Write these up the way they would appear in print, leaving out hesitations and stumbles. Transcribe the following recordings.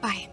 Bye.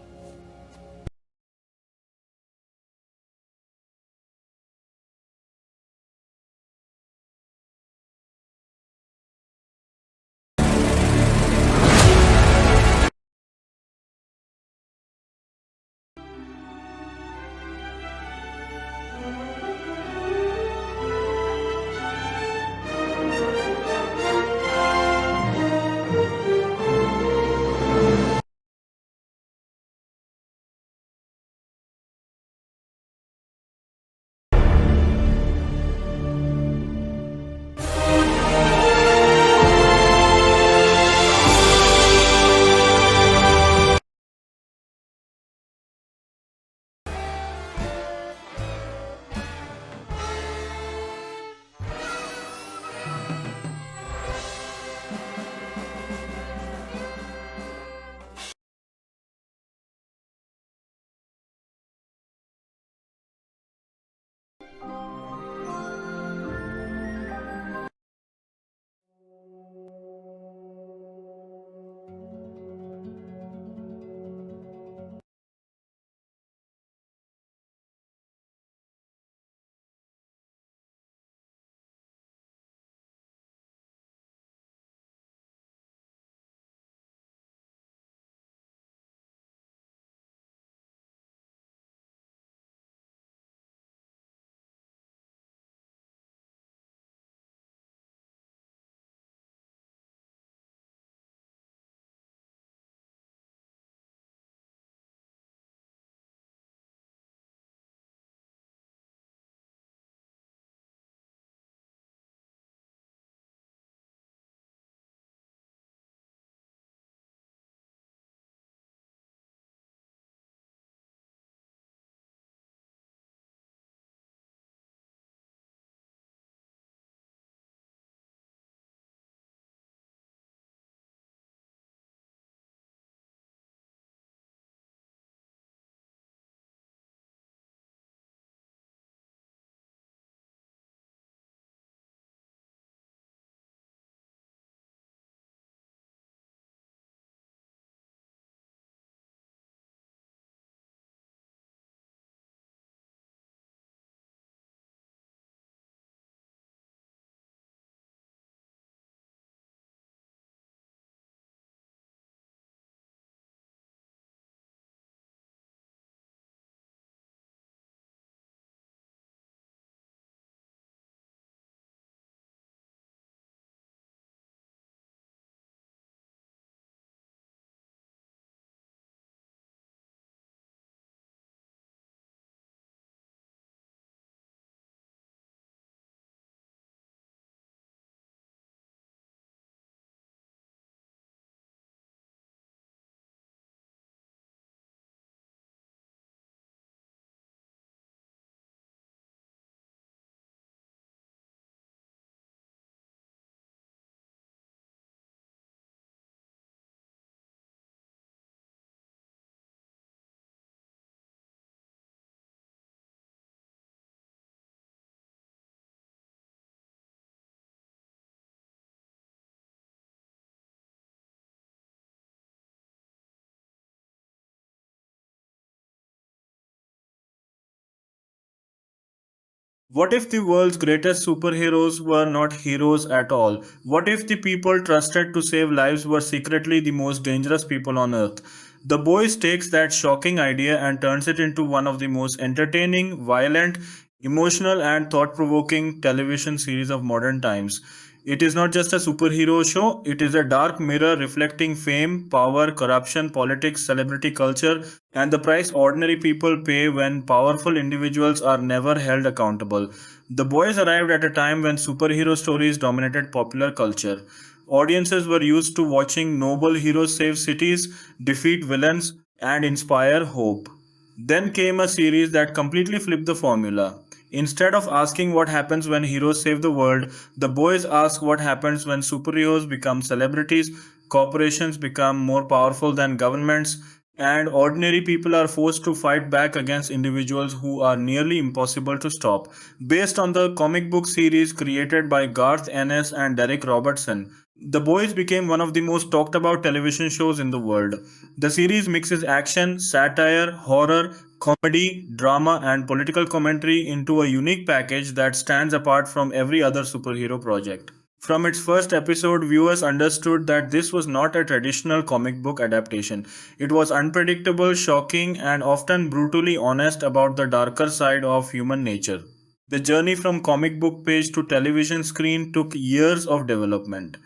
What if the world's greatest superheroes were not heroes at all? What if the people trusted to save lives were secretly the most dangerous people on earth? The Boys takes that shocking idea and turns it into one of the most entertaining, violent, emotional, and thought provoking television series of modern times. It is not just a superhero show, it is a dark mirror reflecting fame, power, corruption, politics, celebrity culture, and the price ordinary people pay when powerful individuals are never held accountable. The Boys arrived at a time when superhero stories dominated popular culture. Audiences were used to watching noble heroes save cities, defeat villains, and inspire hope. Then came a series that completely flipped the formula. Instead of asking what happens when heroes save the world, the boys ask what happens when superheroes become celebrities, corporations become more powerful than governments, and ordinary people are forced to fight back against individuals who are nearly impossible to stop. Based on the comic book series created by Garth Ennis and Derek Robertson, The Boys became one of the most talked about television shows in the world. The series mixes action, satire, horror, comedy, drama, and political commentary into a unique package that stands apart from every other superhero project. From its first episode, viewers understood that this was not a traditional comic book adaptation. It was unpredictable, shocking, and often brutally honest about the darker side of human nature. The journey from comic book page to television screen took years of development.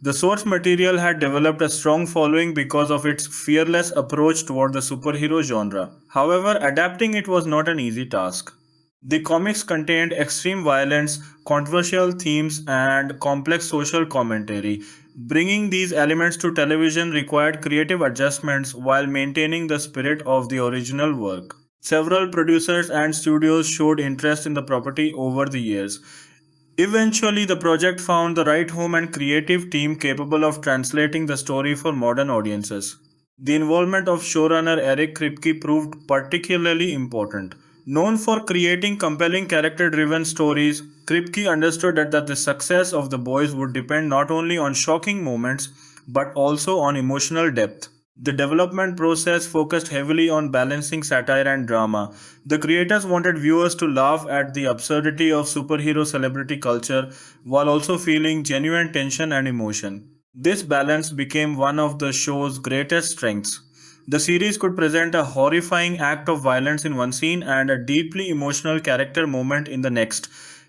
The source material had developed a strong following because of its fearless approach toward the superhero genre. However, adapting it was not an easy task. The comics contained extreme violence, controversial themes, and complex social commentary. Bringing these elements to television required creative adjustments while maintaining the spirit of the original work. Several producers and studios showed interest in the property over the years. Eventually, the project found the right home and creative team capable of translating the story for modern audiences. The involvement of showrunner Eric Kripke proved particularly important. Known for creating compelling character driven stories, Kripke understood that the success of The Boys would depend not only on shocking moments but also on emotional depth. The development process focused heavily on balancing satire and drama. The creators wanted viewers to laugh at the absurdity of superhero celebrity culture while also feeling genuine tension and emotion. This balance became one of the show's greatest strengths. The series could present a horrifying act of violence in one scene and a deeply emotional character moment in the next.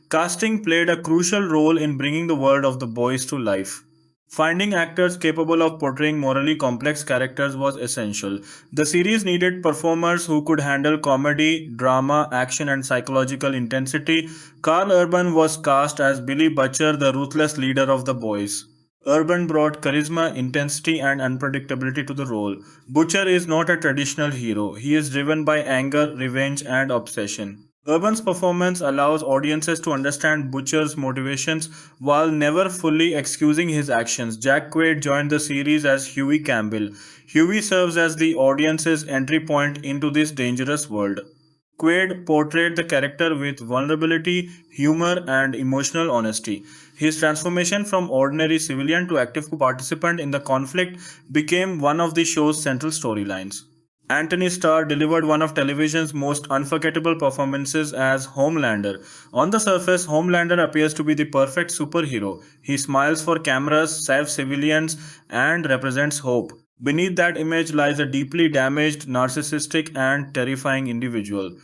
Casting played a crucial role in bringing the world of The Boys to life. Finding actors capable of portraying morally complex characters was essential. The series needed performers who could handle comedy, drama, action, and psychological intensity. Karl Urban was cast as Billy Butcher, the ruthless leader of the boys. Urban brought charisma, intensity, and unpredictability to the role. Butcher is not a traditional hero. He is driven by anger, revenge, and obsession. Urban's performance allows audiences to understand Butcher's motivations while never fully excusing his actions. Jack Quaid joined the series as Huey Campbell. Huey serves as the audience's entry point into this dangerous world. Quaid portrayed the character with vulnerability, humor, and emotional honesty. His transformation from ordinary civilian to active participant in the conflict became one of the show's central storylines. Antony Starr delivered one of television's most unforgettable performances as Homelander. On the surface, Homelander appears to be the perfect superhero. He smiles for cameras, saves civilians, and represents hope. Beneath that image lies a deeply damaged, narcissistic, and terrifying individual.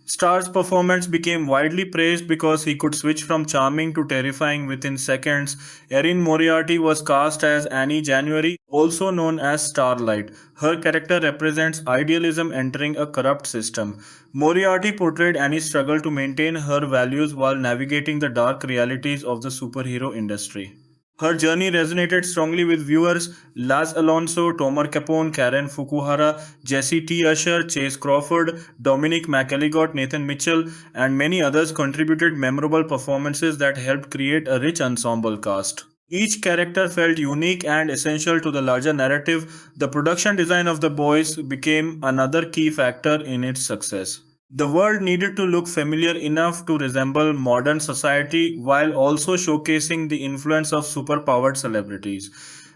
Starr's performance became widely praised because he could switch from charming to terrifying within seconds. Erin Moriarty was cast as Annie January, also known as Starlight. Her character represents idealism entering a corrupt system. Moriarty portrayed Annie's struggle to maintain her values while navigating the dark realities of the superhero industry. Her journey resonated strongly with viewers. Laz Alonso, Tomer Capone, Karen Fukuhara, Jesse T. Usher, Chase Crawford, Dominic McElligott, Nathan Mitchell, and many others contributed memorable performances that helped create a rich ensemble cast. Each character felt unique and essential to the larger narrative. The production design of The Boys became another key factor in its success. The world needed to look familiar enough to resemble modern society while also showcasing the influence of superpowered celebrities.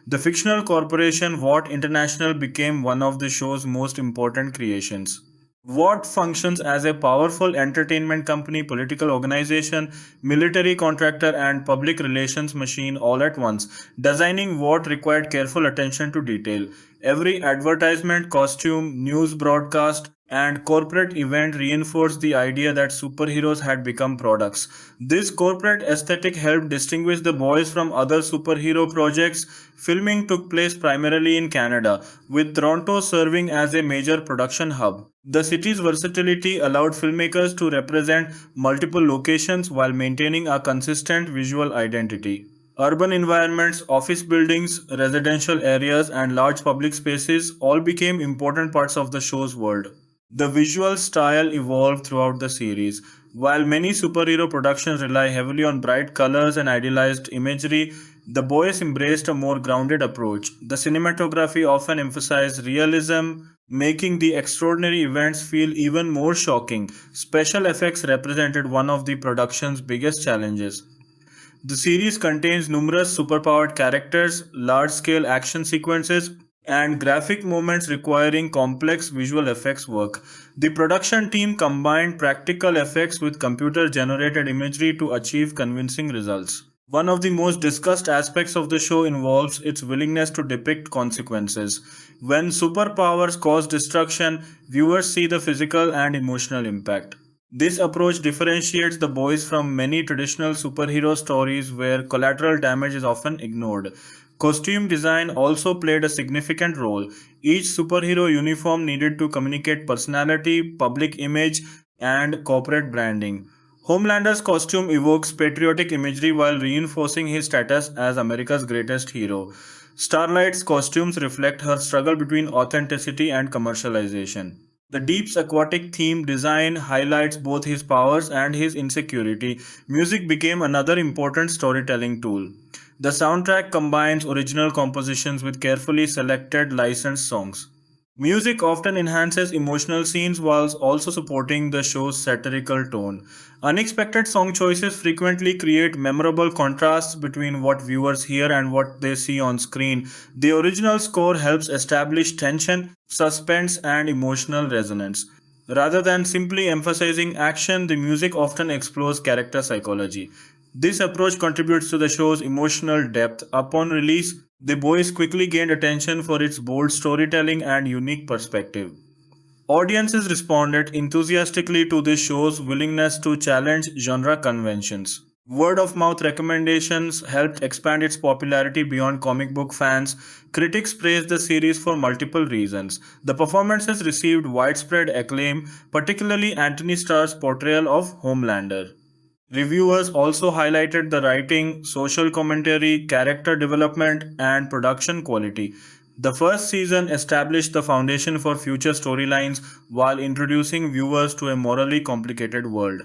The fictional corporation Watt International became one of the show's most important creations. Watt functions as a powerful entertainment company, political organization, military contractor, and public relations machine all at once. Designing Watt required careful attention to detail. Every advertisement, costume, news broadcast, and corporate event reinforced the idea that superheroes had become products. This corporate aesthetic helped distinguish the boys from other superhero projects. Filming took place primarily in Canada, with Toronto serving as a major production hub. The city's versatility allowed filmmakers to represent multiple locations while maintaining a consistent visual identity. Urban environments, office buildings, residential areas, and large public spaces all became important parts of the show's world. The visual style evolved throughout the series. While many superhero productions rely heavily on bright colors and idealized imagery, the boys embraced a more grounded approach. The cinematography often emphasized realism, making the extraordinary events feel even more shocking. Special effects represented one of the production's biggest challenges. The series contains numerous superpowered characters, large scale action sequences, and graphic moments requiring complex visual effects work. The production team combined practical effects with computer generated imagery to achieve convincing results. One of the most discussed aspects of the show involves its willingness to depict consequences. When superpowers cause destruction, viewers see the physical and emotional impact. This approach differentiates the boys from many traditional superhero stories where collateral damage is often ignored. Costume design also played a significant role. Each superhero uniform needed to communicate personality, public image, and corporate branding. Homelander's costume evokes patriotic imagery while reinforcing his status as America's greatest hero. Starlight's costumes reflect her struggle between authenticity and commercialization. The Deep's aquatic theme design highlights both his powers and his insecurity. Music became another important storytelling tool. The soundtrack combines original compositions with carefully selected licensed songs. Music often enhances emotional scenes while also supporting the show's satirical tone. Unexpected song choices frequently create memorable contrasts between what viewers hear and what they see on screen. The original score helps establish tension, suspense, and emotional resonance. Rather than simply emphasizing action, the music often explores character psychology. This approach contributes to the show's emotional depth. Upon release, The Boys quickly gained attention for its bold storytelling and unique perspective. Audiences responded enthusiastically to this show's willingness to challenge genre conventions. Word of mouth recommendations helped expand its popularity beyond comic book fans. Critics praised the series for multiple reasons. The performances received widespread acclaim, particularly Antony Starr's portrayal of Homelander. Reviewers also highlighted the writing, social commentary, character development, and production quality. The first season established the foundation for future storylines while introducing viewers to a morally complicated world.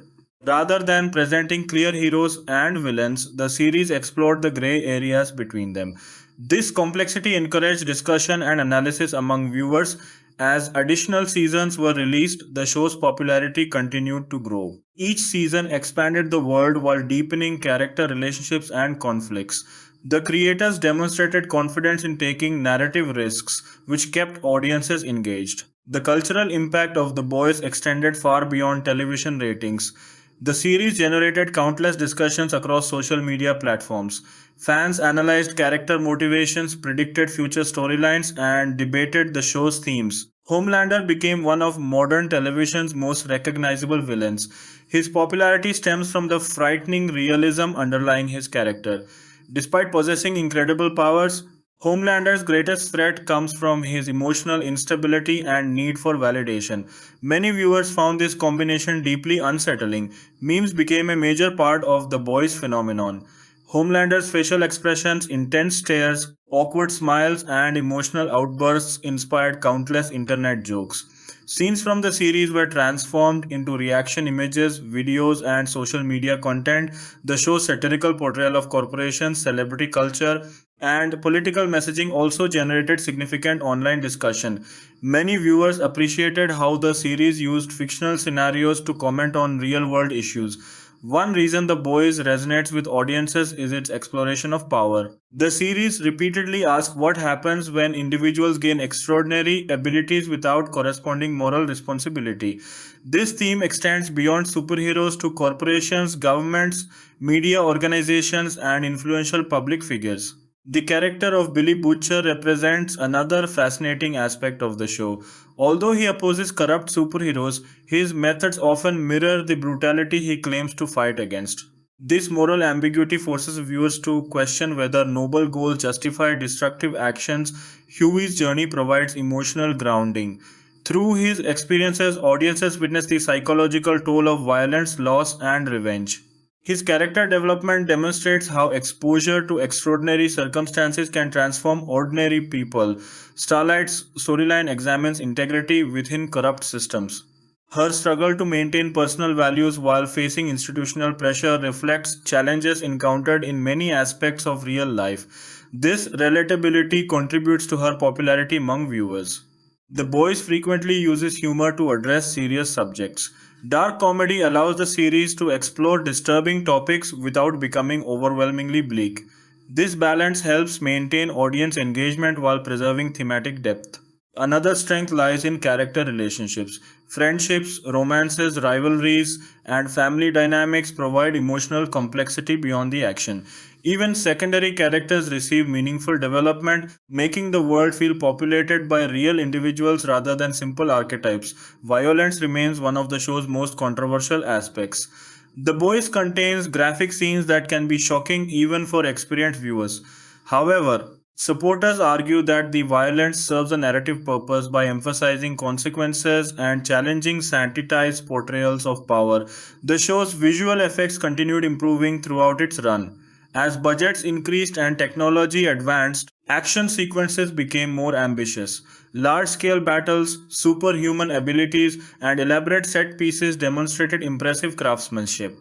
Rather than presenting clear heroes and villains, the series explored the gray areas between them. This complexity encouraged discussion and analysis among viewers. As additional seasons were released, the show's popularity continued to grow. Each season expanded the world while deepening character relationships and conflicts. The creators demonstrated confidence in taking narrative risks, which kept audiences engaged. The cultural impact of The Boys extended far beyond television ratings. The series generated countless discussions across social media platforms. Fans analyzed character motivations, predicted future storylines, and debated the show's themes. Homelander became one of modern television's most recognizable villains. His popularity stems from the frightening realism underlying his character. Despite possessing incredible powers, Homelander's greatest threat comes from his emotional instability and need for validation. Many viewers found this combination deeply unsettling. Memes became a major part of the boys' phenomenon. Homelander's facial expressions, intense stares, awkward smiles, and emotional outbursts inspired countless internet jokes. Scenes from the series were transformed into reaction images, videos, and social media content. The show's satirical portrayal of corporations, celebrity culture, and political messaging also generated significant online discussion. Many viewers appreciated how the series used fictional scenarios to comment on real world issues. One reason The Boys resonates with audiences is its exploration of power. The series repeatedly asks what happens when individuals gain extraordinary abilities without corresponding moral responsibility. This theme extends beyond superheroes to corporations, governments, media organizations, and influential public figures. The character of Billy Butcher represents another fascinating aspect of the show. Although he opposes corrupt superheroes, his methods often mirror the brutality he claims to fight against. This moral ambiguity forces viewers to question whether noble goals justify destructive actions. Huey's journey provides emotional grounding. Through his experiences, audiences witness the psychological toll of violence, loss, and revenge. His character development demonstrates how exposure to extraordinary circumstances can transform ordinary people. Starlight's storyline examines integrity within corrupt systems. Her struggle to maintain personal values while facing institutional pressure reflects challenges encountered in many aspects of real life. This relatability contributes to her popularity among viewers. The Boys frequently uses humor to address serious subjects. Dark comedy allows the series to explore disturbing topics without becoming overwhelmingly bleak. This balance helps maintain audience engagement while preserving thematic depth. Another strength lies in character relationships. Friendships, romances, rivalries, and family dynamics provide emotional complexity beyond the action. Even secondary characters receive meaningful development, making the world feel populated by real individuals rather than simple archetypes. Violence remains one of the show's most controversial aspects. The Boys contains graphic scenes that can be shocking even for experienced viewers. However, supporters argue that the violence serves a narrative purpose by emphasizing consequences and challenging sanitized portrayals of power. The show's visual effects continued improving throughout its run. As budgets increased and technology advanced, action sequences became more ambitious. Large scale battles, superhuman abilities, and elaborate set pieces demonstrated impressive craftsmanship.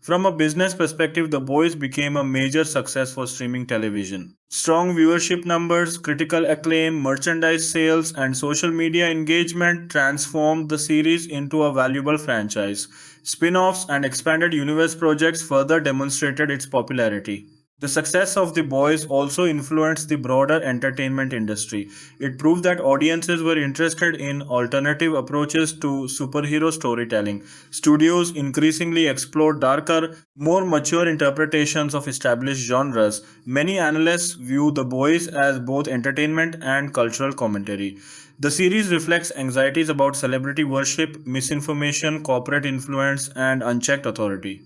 From a business perspective, The Boys became a major success for streaming television. Strong viewership numbers, critical acclaim, merchandise sales, and social media engagement transformed the series into a valuable franchise. Spin offs and expanded universe projects further demonstrated its popularity. The success of The Boys also influenced the broader entertainment industry. It proved that audiences were interested in alternative approaches to superhero storytelling. Studios increasingly explored darker, more mature interpretations of established genres. Many analysts view The Boys as both entertainment and cultural commentary. The series reflects anxieties about celebrity worship, misinformation, corporate influence, and unchecked authority.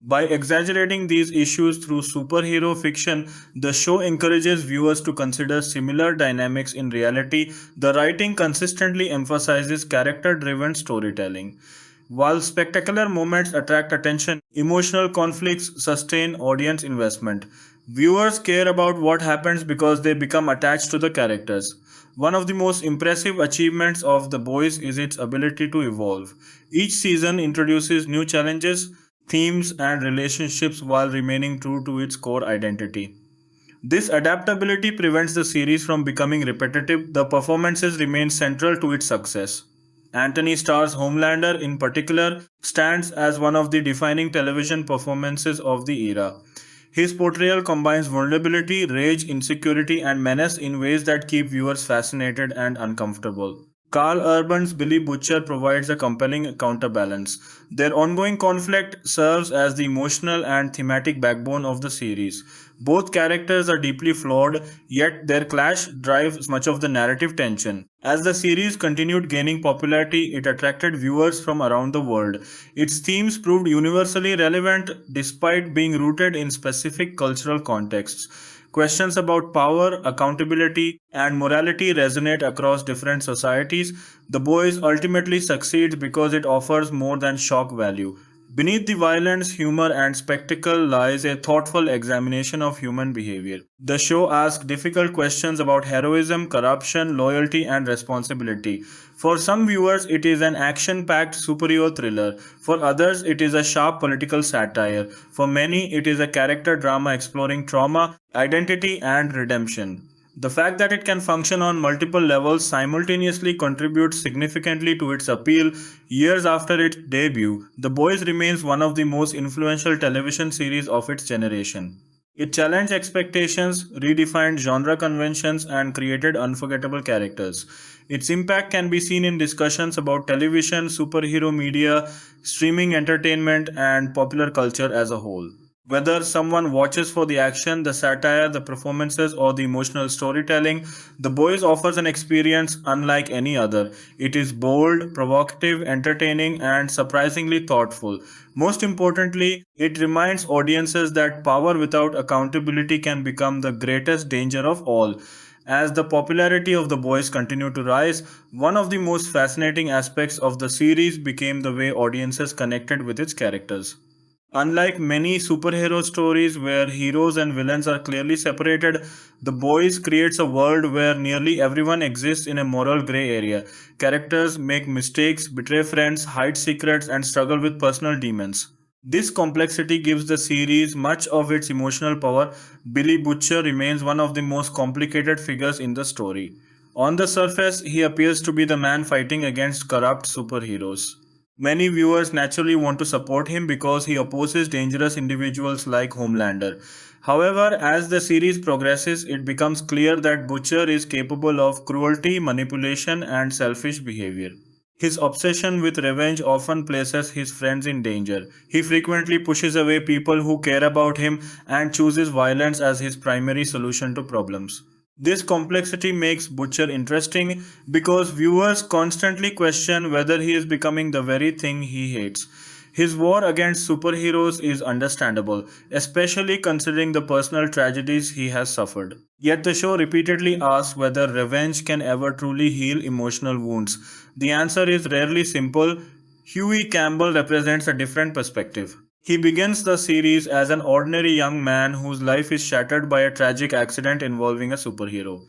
By exaggerating these issues through superhero fiction, the show encourages viewers to consider similar dynamics in reality. The writing consistently emphasizes character driven storytelling. While spectacular moments attract attention, emotional conflicts sustain audience investment. Viewers care about what happens because they become attached to the characters. One of the most impressive achievements of The Boys is its ability to evolve. Each season introduces new challenges, themes, and relationships while remaining true to its core identity. This adaptability prevents the series from becoming repetitive. The performances remain central to its success. Antony Starr's Homelander, in particular, stands as one of the defining television performances of the era. His portrayal combines vulnerability, rage, insecurity, and menace in ways that keep viewers fascinated and uncomfortable. Karl Urban's Billy Butcher provides a compelling counterbalance. Their ongoing conflict serves as the emotional and thematic backbone of the series. Both characters are deeply flawed, yet their clash drives much of the narrative tension. As the series continued gaining popularity, it attracted viewers from around the world. Its themes proved universally relevant despite being rooted in specific cultural contexts. Questions about power, accountability, and morality resonate across different societies. The Boys ultimately succeeds because it offers more than shock value. Beneath the violence, humor, and spectacle lies a thoughtful examination of human behavior. The show asks difficult questions about heroism, corruption, loyalty, and responsibility. For some viewers, it is an action packed superhero thriller. For others, it is a sharp political satire. For many, it is a character drama exploring trauma, identity, and redemption. The fact that it can function on multiple levels simultaneously contributes significantly to its appeal. Years after its debut, The Boys remains one of the most influential television series of its generation. It challenged expectations, redefined genre conventions, and created unforgettable characters. Its impact can be seen in discussions about television, superhero media, streaming entertainment, and popular culture as a whole. Whether someone watches for the action, the satire, the performances, or the emotional storytelling, The Boys offers an experience unlike any other. It is bold, provocative, entertaining, and surprisingly thoughtful. Most importantly, it reminds audiences that power without accountability can become the greatest danger of all. As the popularity of The Boys continued to rise, one of the most fascinating aspects of the series became the way audiences connected with its characters. Unlike many superhero stories where heroes and villains are clearly separated, The Boys creates a world where nearly everyone exists in a moral gray area. Characters make mistakes, betray friends, hide secrets, and struggle with personal demons. This complexity gives the series much of its emotional power. Billy Butcher remains one of the most complicated figures in the story. On the surface, he appears to be the man fighting against corrupt superheroes. Many viewers naturally want to support him because he opposes dangerous individuals like Homelander. However, as the series progresses, it becomes clear that Butcher is capable of cruelty, manipulation, and selfish behavior. His obsession with revenge often places his friends in danger. He frequently pushes away people who care about him and chooses violence as his primary solution to problems. This complexity makes Butcher interesting because viewers constantly question whether he is becoming the very thing he hates. His war against superheroes is understandable, especially considering the personal tragedies he has suffered. Yet the show repeatedly asks whether revenge can ever truly heal emotional wounds. The answer is rarely simple. Huey Campbell represents a different perspective. He begins the series as an ordinary young man whose life is shattered by a tragic accident involving a superhero.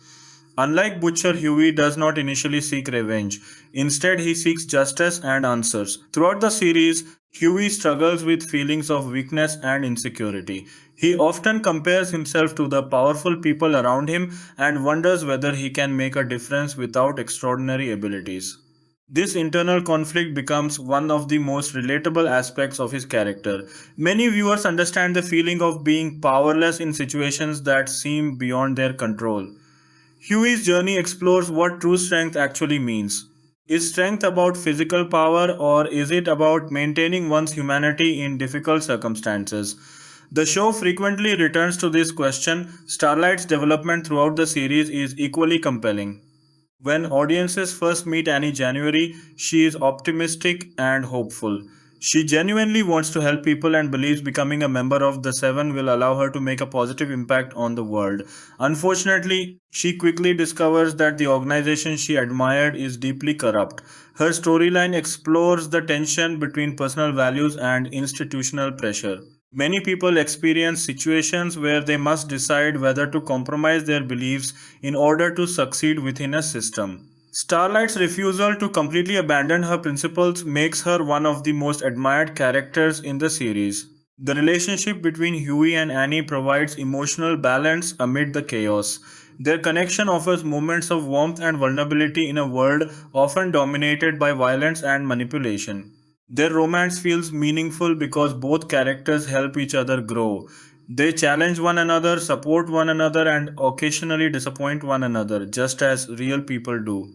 Unlike Butcher, Huey does not initially seek revenge. Instead, he seeks justice and answers. Throughout the series, Huey struggles with feelings of weakness and insecurity. He often compares himself to the powerful people around him and wonders whether he can make a difference without extraordinary abilities. This internal conflict becomes one of the most relatable aspects of his character. Many viewers understand the feeling of being powerless in situations that seem beyond their control. Huey's journey explores what true strength actually means. Is strength about physical power or is it about maintaining one's humanity in difficult circumstances? The show frequently returns to this question. Starlight's development throughout the series is equally compelling. When audiences first meet Annie January, she is optimistic and hopeful. She genuinely wants to help people and believes becoming a member of the Seven will allow her to make a positive impact on the world. Unfortunately, she quickly discovers that the organization she admired is deeply corrupt. Her storyline explores the tension between personal values and institutional pressure. Many people experience situations where they must decide whether to compromise their beliefs in order to succeed within a system. Starlight's refusal to completely abandon her principles makes her one of the most admired characters in the series. The relationship between Huey and Annie provides emotional balance amid the chaos. Their connection offers moments of warmth and vulnerability in a world often dominated by violence and manipulation. Their romance feels meaningful because both characters help each other grow. They challenge one another, support one another, and occasionally disappoint one another, just as real people do.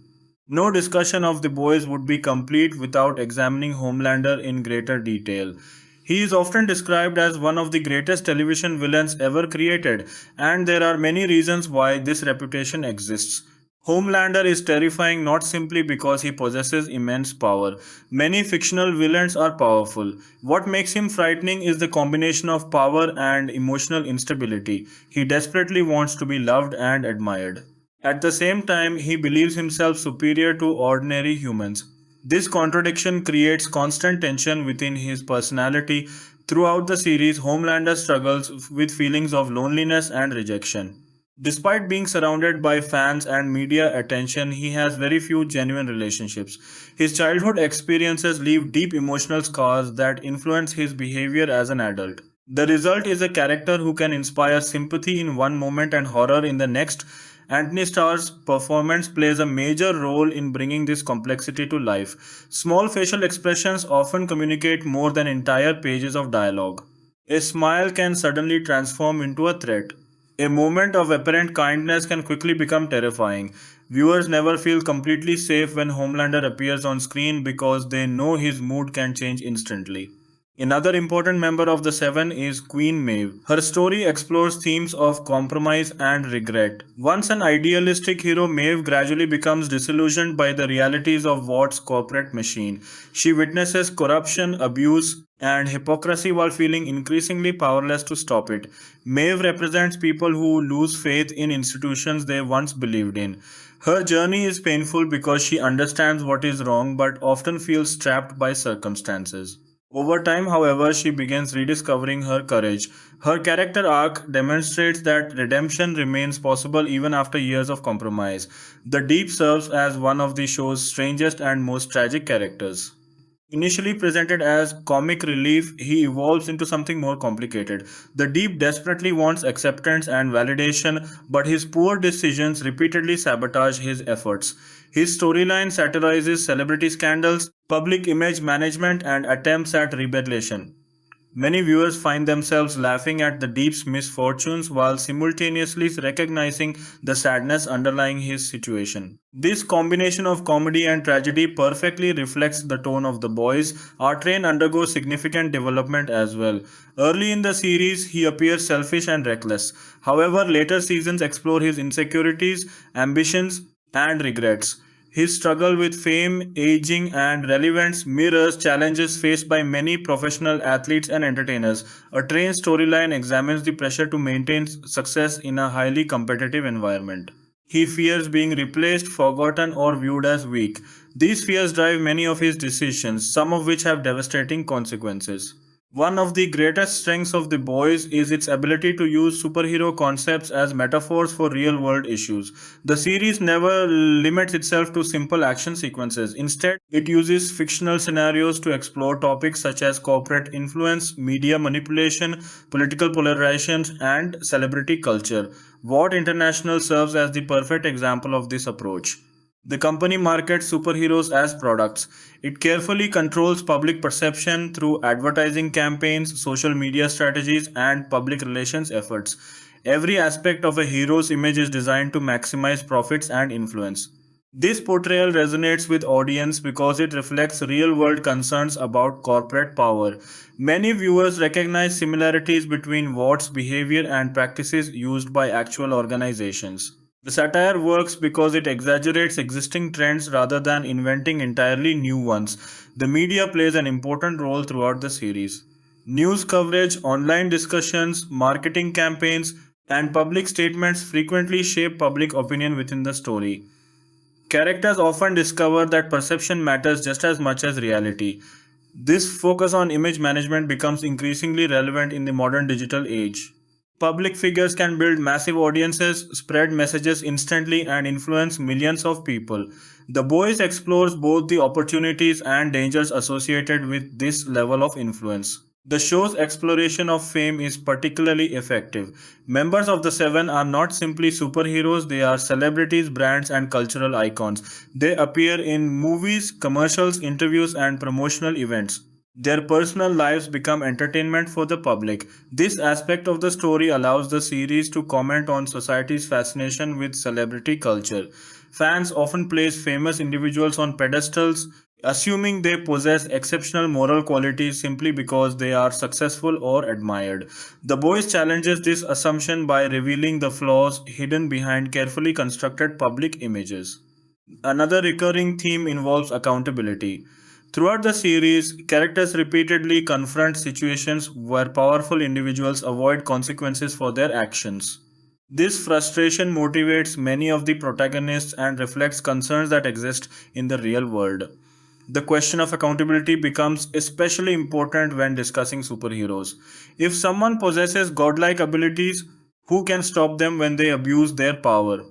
No discussion of the boys would be complete without examining Homelander in greater detail. He is often described as one of the greatest television villains ever created, and there are many reasons why this reputation exists. Homelander is terrifying not simply because he possesses immense power. Many fictional villains are powerful. What makes him frightening is the combination of power and emotional instability. He desperately wants to be loved and admired. At the same time, he believes himself superior to ordinary humans. This contradiction creates constant tension within his personality. Throughout the series, Homelander struggles with feelings of loneliness and rejection. Despite being surrounded by fans and media attention, he has very few genuine relationships. His childhood experiences leave deep emotional scars that influence his behavior as an adult. The result is a character who can inspire sympathy in one moment and horror in the next. Antony Starr's performance plays a major role in bringing this complexity to life. Small facial expressions often communicate more than entire pages of dialogue. A smile can suddenly transform into a threat. A moment of apparent kindness can quickly become terrifying. Viewers never feel completely safe when Homelander appears on screen because they know his mood can change instantly. Another important member of the Seven is Queen Maeve. Her story explores themes of compromise and regret. Once an idealistic hero, Maeve gradually becomes disillusioned by the realities of Watt's corporate machine. She witnesses corruption, abuse, and hypocrisy while feeling increasingly powerless to stop it. Maeve represents people who lose faith in institutions they once believed in. Her journey is painful because she understands what is wrong but often feels trapped by circumstances. Over time, however, she begins rediscovering her courage. Her character arc demonstrates that redemption remains possible even after years of compromise. The Deep serves as one of the show's strangest and most tragic characters. Initially presented as comic relief, he evolves into something more complicated. The Deep desperately wants acceptance and validation, but his poor decisions repeatedly sabotage his efforts. His storyline satirizes celebrity scandals, public image management, and attempts at rebellion. Many viewers find themselves laughing at the Deep's misfortunes while simultaneously recognizing the sadness underlying his situation. This combination of comedy and tragedy perfectly reflects the tone of The Boys. Our train undergoes significant development as well. Early in the series, he appears selfish and reckless. However, later seasons explore his insecurities, ambitions, and regrets. His struggle with fame, aging, and relevance mirrors challenges faced by many professional athletes and entertainers. A trained storyline examines the pressure to maintain success in a highly competitive environment. He fears being replaced, forgotten, or viewed as weak. These fears drive many of his decisions, some of which have devastating consequences. One of the greatest strengths of The Boys is its ability to use superhero concepts as metaphors for real world issues. The series never limits itself to simple action sequences. Instead, it uses fictional scenarios to explore topics such as corporate influence, media manipulation, political polarization, and celebrity culture. What International serves as the perfect example of this approach. The company markets superheroes as products. It carefully controls public perception through advertising campaigns, social media strategies, and public relations efforts. Every aspect of a hero's image is designed to maximize profits and influence. This portrayal resonates with audience because it reflects real-world concerns about corporate power. Many viewers recognize similarities between Watt's behavior and practices used by actual organizations. The satire works because it exaggerates existing trends rather than inventing entirely new ones. The media plays an important role throughout the series. News coverage, online discussions, marketing campaigns, and public statements frequently shape public opinion within the story. Characters often discover that perception matters just as much as reality. This focus on image management becomes increasingly relevant in the modern digital age. Public figures can build massive audiences, spread messages instantly, and influence millions of people. The Boys explores both the opportunities and dangers associated with this level of influence. The show's exploration of fame is particularly effective. Members of the Seven are not simply superheroes, they are celebrities, brands, and cultural icons. They appear in movies, commercials, interviews, and promotional events. Their personal lives become entertainment for the public. This aspect of the story allows the series to comment on society's fascination with celebrity culture. Fans often place famous individuals on pedestals, assuming they possess exceptional moral qualities simply because they are successful or admired. The Boys challenges this assumption by revealing the flaws hidden behind carefully constructed public images. Another recurring theme involves accountability. Throughout the series, characters repeatedly confront situations where powerful individuals avoid consequences for their actions. This frustration motivates many of the protagonists and reflects concerns that exist in the real world. The question of accountability becomes especially important when discussing superheroes. If someone possesses godlike abilities, who can stop them when they abuse their power?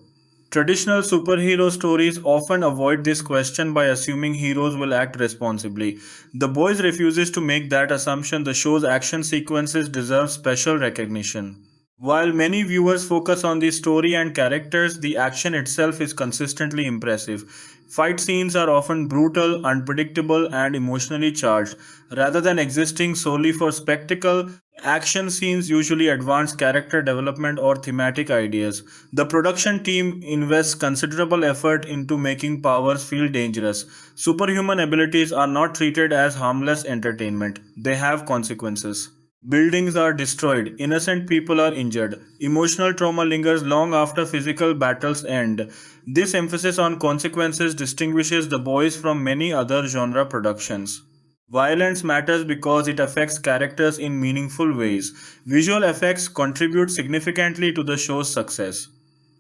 Traditional superhero stories often avoid this question by assuming heroes will act responsibly. The Boys refuses to make that assumption. The show's action sequences deserve special recognition. While many viewers focus on the story and characters, the action itself is consistently impressive. Fight scenes are often brutal, unpredictable, and emotionally charged. Rather than existing solely for spectacle, action scenes usually advance character development or thematic ideas. The production team invests considerable effort into making powers feel dangerous. Superhuman abilities are not treated as harmless entertainment, they have consequences. Buildings are destroyed, innocent people are injured, emotional trauma lingers long after physical battles end. This emphasis on consequences distinguishes The Boys from many other genre productions. Violence matters because it affects characters in meaningful ways. Visual effects contribute significantly to the show's success.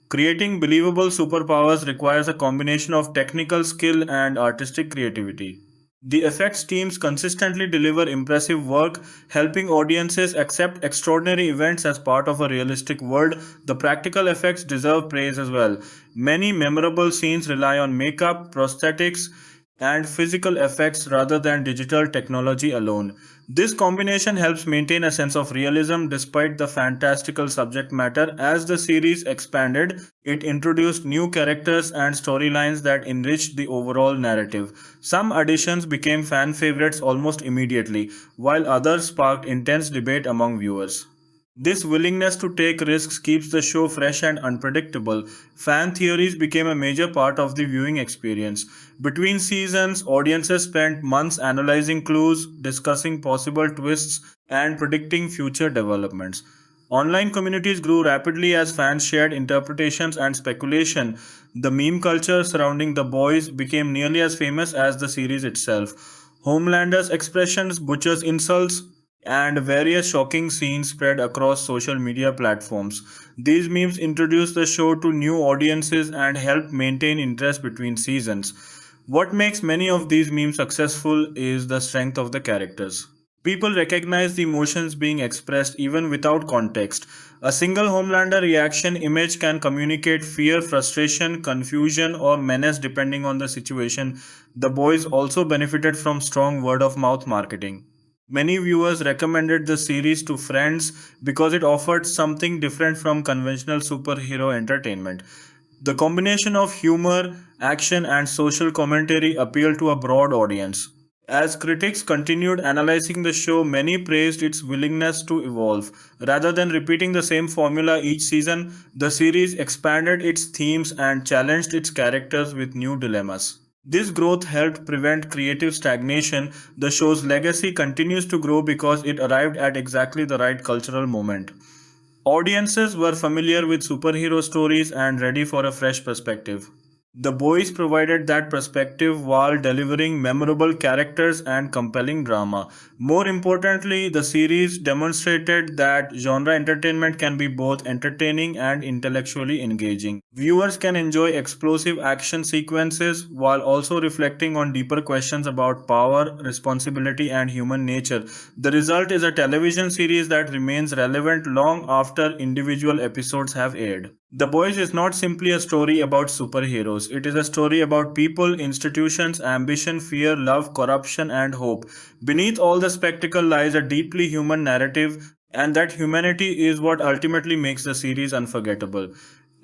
Creating believable superpowers requires a combination of technical skill and artistic creativity. The effects teams consistently deliver impressive work, helping audiences accept extraordinary events as part of a realistic world. The practical effects deserve praise as well. Many memorable scenes rely on makeup, prosthetics, and physical effects rather than digital technology alone. This combination helps maintain a sense of realism despite the fantastical subject matter. As the series expanded, it introduced new characters and storylines that enriched the overall narrative. Some additions became fan favorites almost immediately, while others sparked intense debate among viewers. This willingness to take risks keeps the show fresh and unpredictable. Fan theories became a major part of the viewing experience. Between seasons, audiences spent months analyzing clues, discussing possible twists, and predicting future developments. Online communities grew rapidly as fans shared interpretations and speculation. The meme culture surrounding The Boys became nearly as famous as the series itself. Homelander's expressions, Butcher's insults, and various shocking scenes spread across social media platforms. These memes introduced the show to new audiences and helped maintain interest between seasons. What makes many of these memes successful is the strength of the characters. People recognize the emotions being expressed even without context. A single Homelander reaction image can communicate fear, frustration, confusion, or menace depending on the situation. The boys also benefited from strong word of mouth marketing. Many viewers recommended the series to friends because it offered something different from conventional superhero entertainment. The combination of humor, action, and social commentary appealed to a broad audience. As critics continued analyzing the show, many praised its willingness to evolve. Rather than repeating the same formula each season, the series expanded its themes and challenged its characters with new dilemmas. This growth helped prevent creative stagnation. The show's legacy continues to grow because it arrived at exactly the right cultural moment. Audiences were familiar with superhero stories and ready for a fresh perspective. The Boys provided that perspective while delivering memorable characters and compelling drama. More importantly, the series demonstrated that genre entertainment can be both entertaining and intellectually engaging. Viewers can enjoy explosive action sequences while also reflecting on deeper questions about power, responsibility, and human nature. The result is a television series that remains relevant long after individual episodes have aired. The Boys is not simply a story about superheroes. It is a story about people, institutions, ambition, fear, love, corruption, and hope. Beneath all the spectacle lies a deeply human narrative, and that humanity is what ultimately makes the series unforgettable.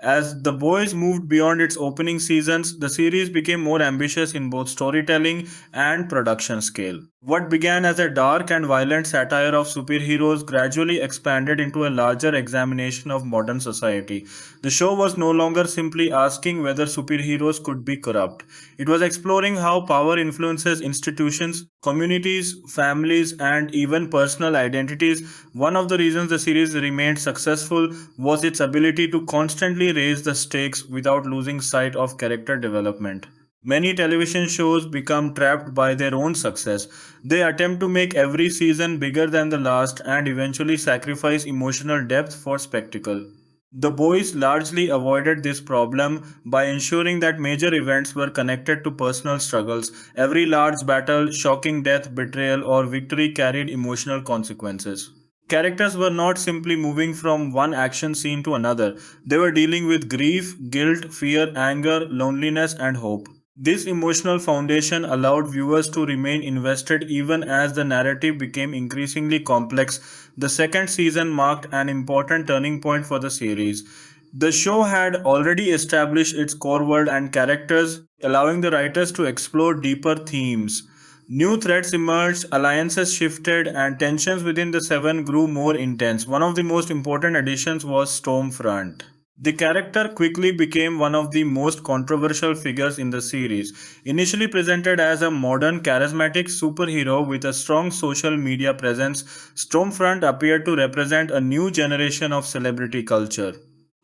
As The Boys moved beyond its opening seasons, the series became more ambitious in both storytelling and production scale. What began as a dark and violent satire of superheroes gradually expanded into a larger examination of modern society. The show was no longer simply asking whether superheroes could be corrupt. It was exploring how power influences institutions, communities, families, and even personal identities. One of the reasons the series remained successful was its ability to constantly raise the stakes without losing sight of character development. Many television shows become trapped by their own success. They attempt to make every season bigger than the last and eventually sacrifice emotional depth for spectacle. The boys largely avoided this problem by ensuring that major events were connected to personal struggles. Every large battle, shocking death, betrayal, or victory carried emotional consequences. Characters were not simply moving from one action scene to another, they were dealing with grief, guilt, fear, anger, loneliness, and hope. This emotional foundation allowed viewers to remain invested even as the narrative became increasingly complex. The second season marked an important turning point for the series. The show had already established its core world and characters, allowing the writers to explore deeper themes. New threats emerged, alliances shifted, and tensions within the Seven grew more intense. One of the most important additions was Stormfront. The character quickly became one of the most controversial figures in the series. Initially presented as a modern, charismatic superhero with a strong social media presence, Stormfront appeared to represent a new generation of celebrity culture.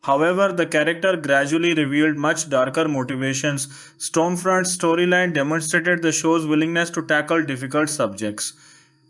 However, the character gradually revealed much darker motivations. Stormfront's storyline demonstrated the show's willingness to tackle difficult subjects.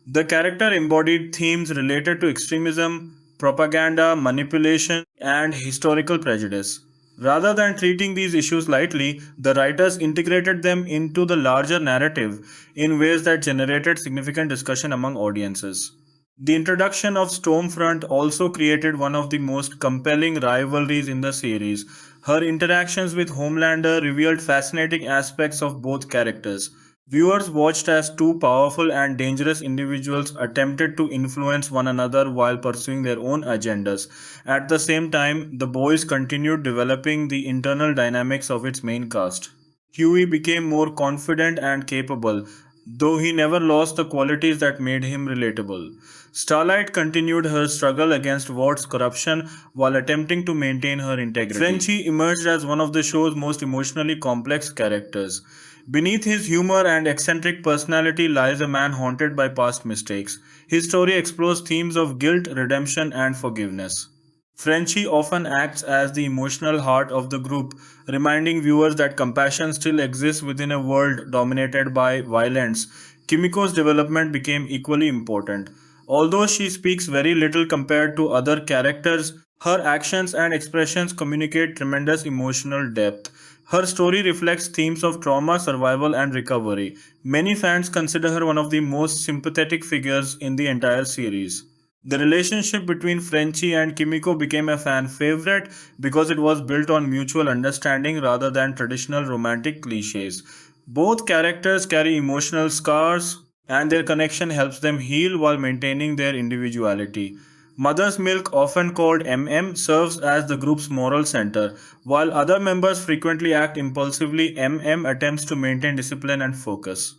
The character embodied themes related to extremism, propaganda, manipulation, and historical prejudice. Rather than treating these issues lightly, the writers integrated them into the larger narrative in ways that generated significant discussion among audiences. The introduction of Stormfront also created one of the most compelling rivalries in the series. Her interactions with Homelander revealed fascinating aspects of both characters. Viewers watched as two powerful and dangerous individuals attempted to influence one another while pursuing their own agendas. At the same time, The Boys continued developing the internal dynamics of its main cast. Huey became more confident and capable, though he never lost the qualities that made him relatable. Starlight continued her struggle against Watt's corruption while attempting to maintain her integrity. Frenchie emerged as one of the show's most emotionally complex characters. Beneath his humor and eccentric personality lies a man haunted by past mistakes. His story explores themes of guilt, redemption, and forgiveness. Frenchie often acts as the emotional heart of the group, reminding viewers that compassion still exists within a world dominated by violence. Kimiko's development became equally important. Although she speaks very little compared to other characters, her actions and expressions communicate tremendous emotional depth. Her story reflects themes of trauma, survival, and recovery. Many fans consider her one of the most sympathetic figures in the entire series. The relationship between Frenchie and Kimiko became a fan favorite because it was built on mutual understanding rather than traditional romantic cliches. Both characters carry emotional scars, and their connection helps them heal while maintaining their individuality. Mother's Milk, often called MM, serves as the group's moral center. While other members frequently act impulsively, MM attempts to maintain discipline and focus.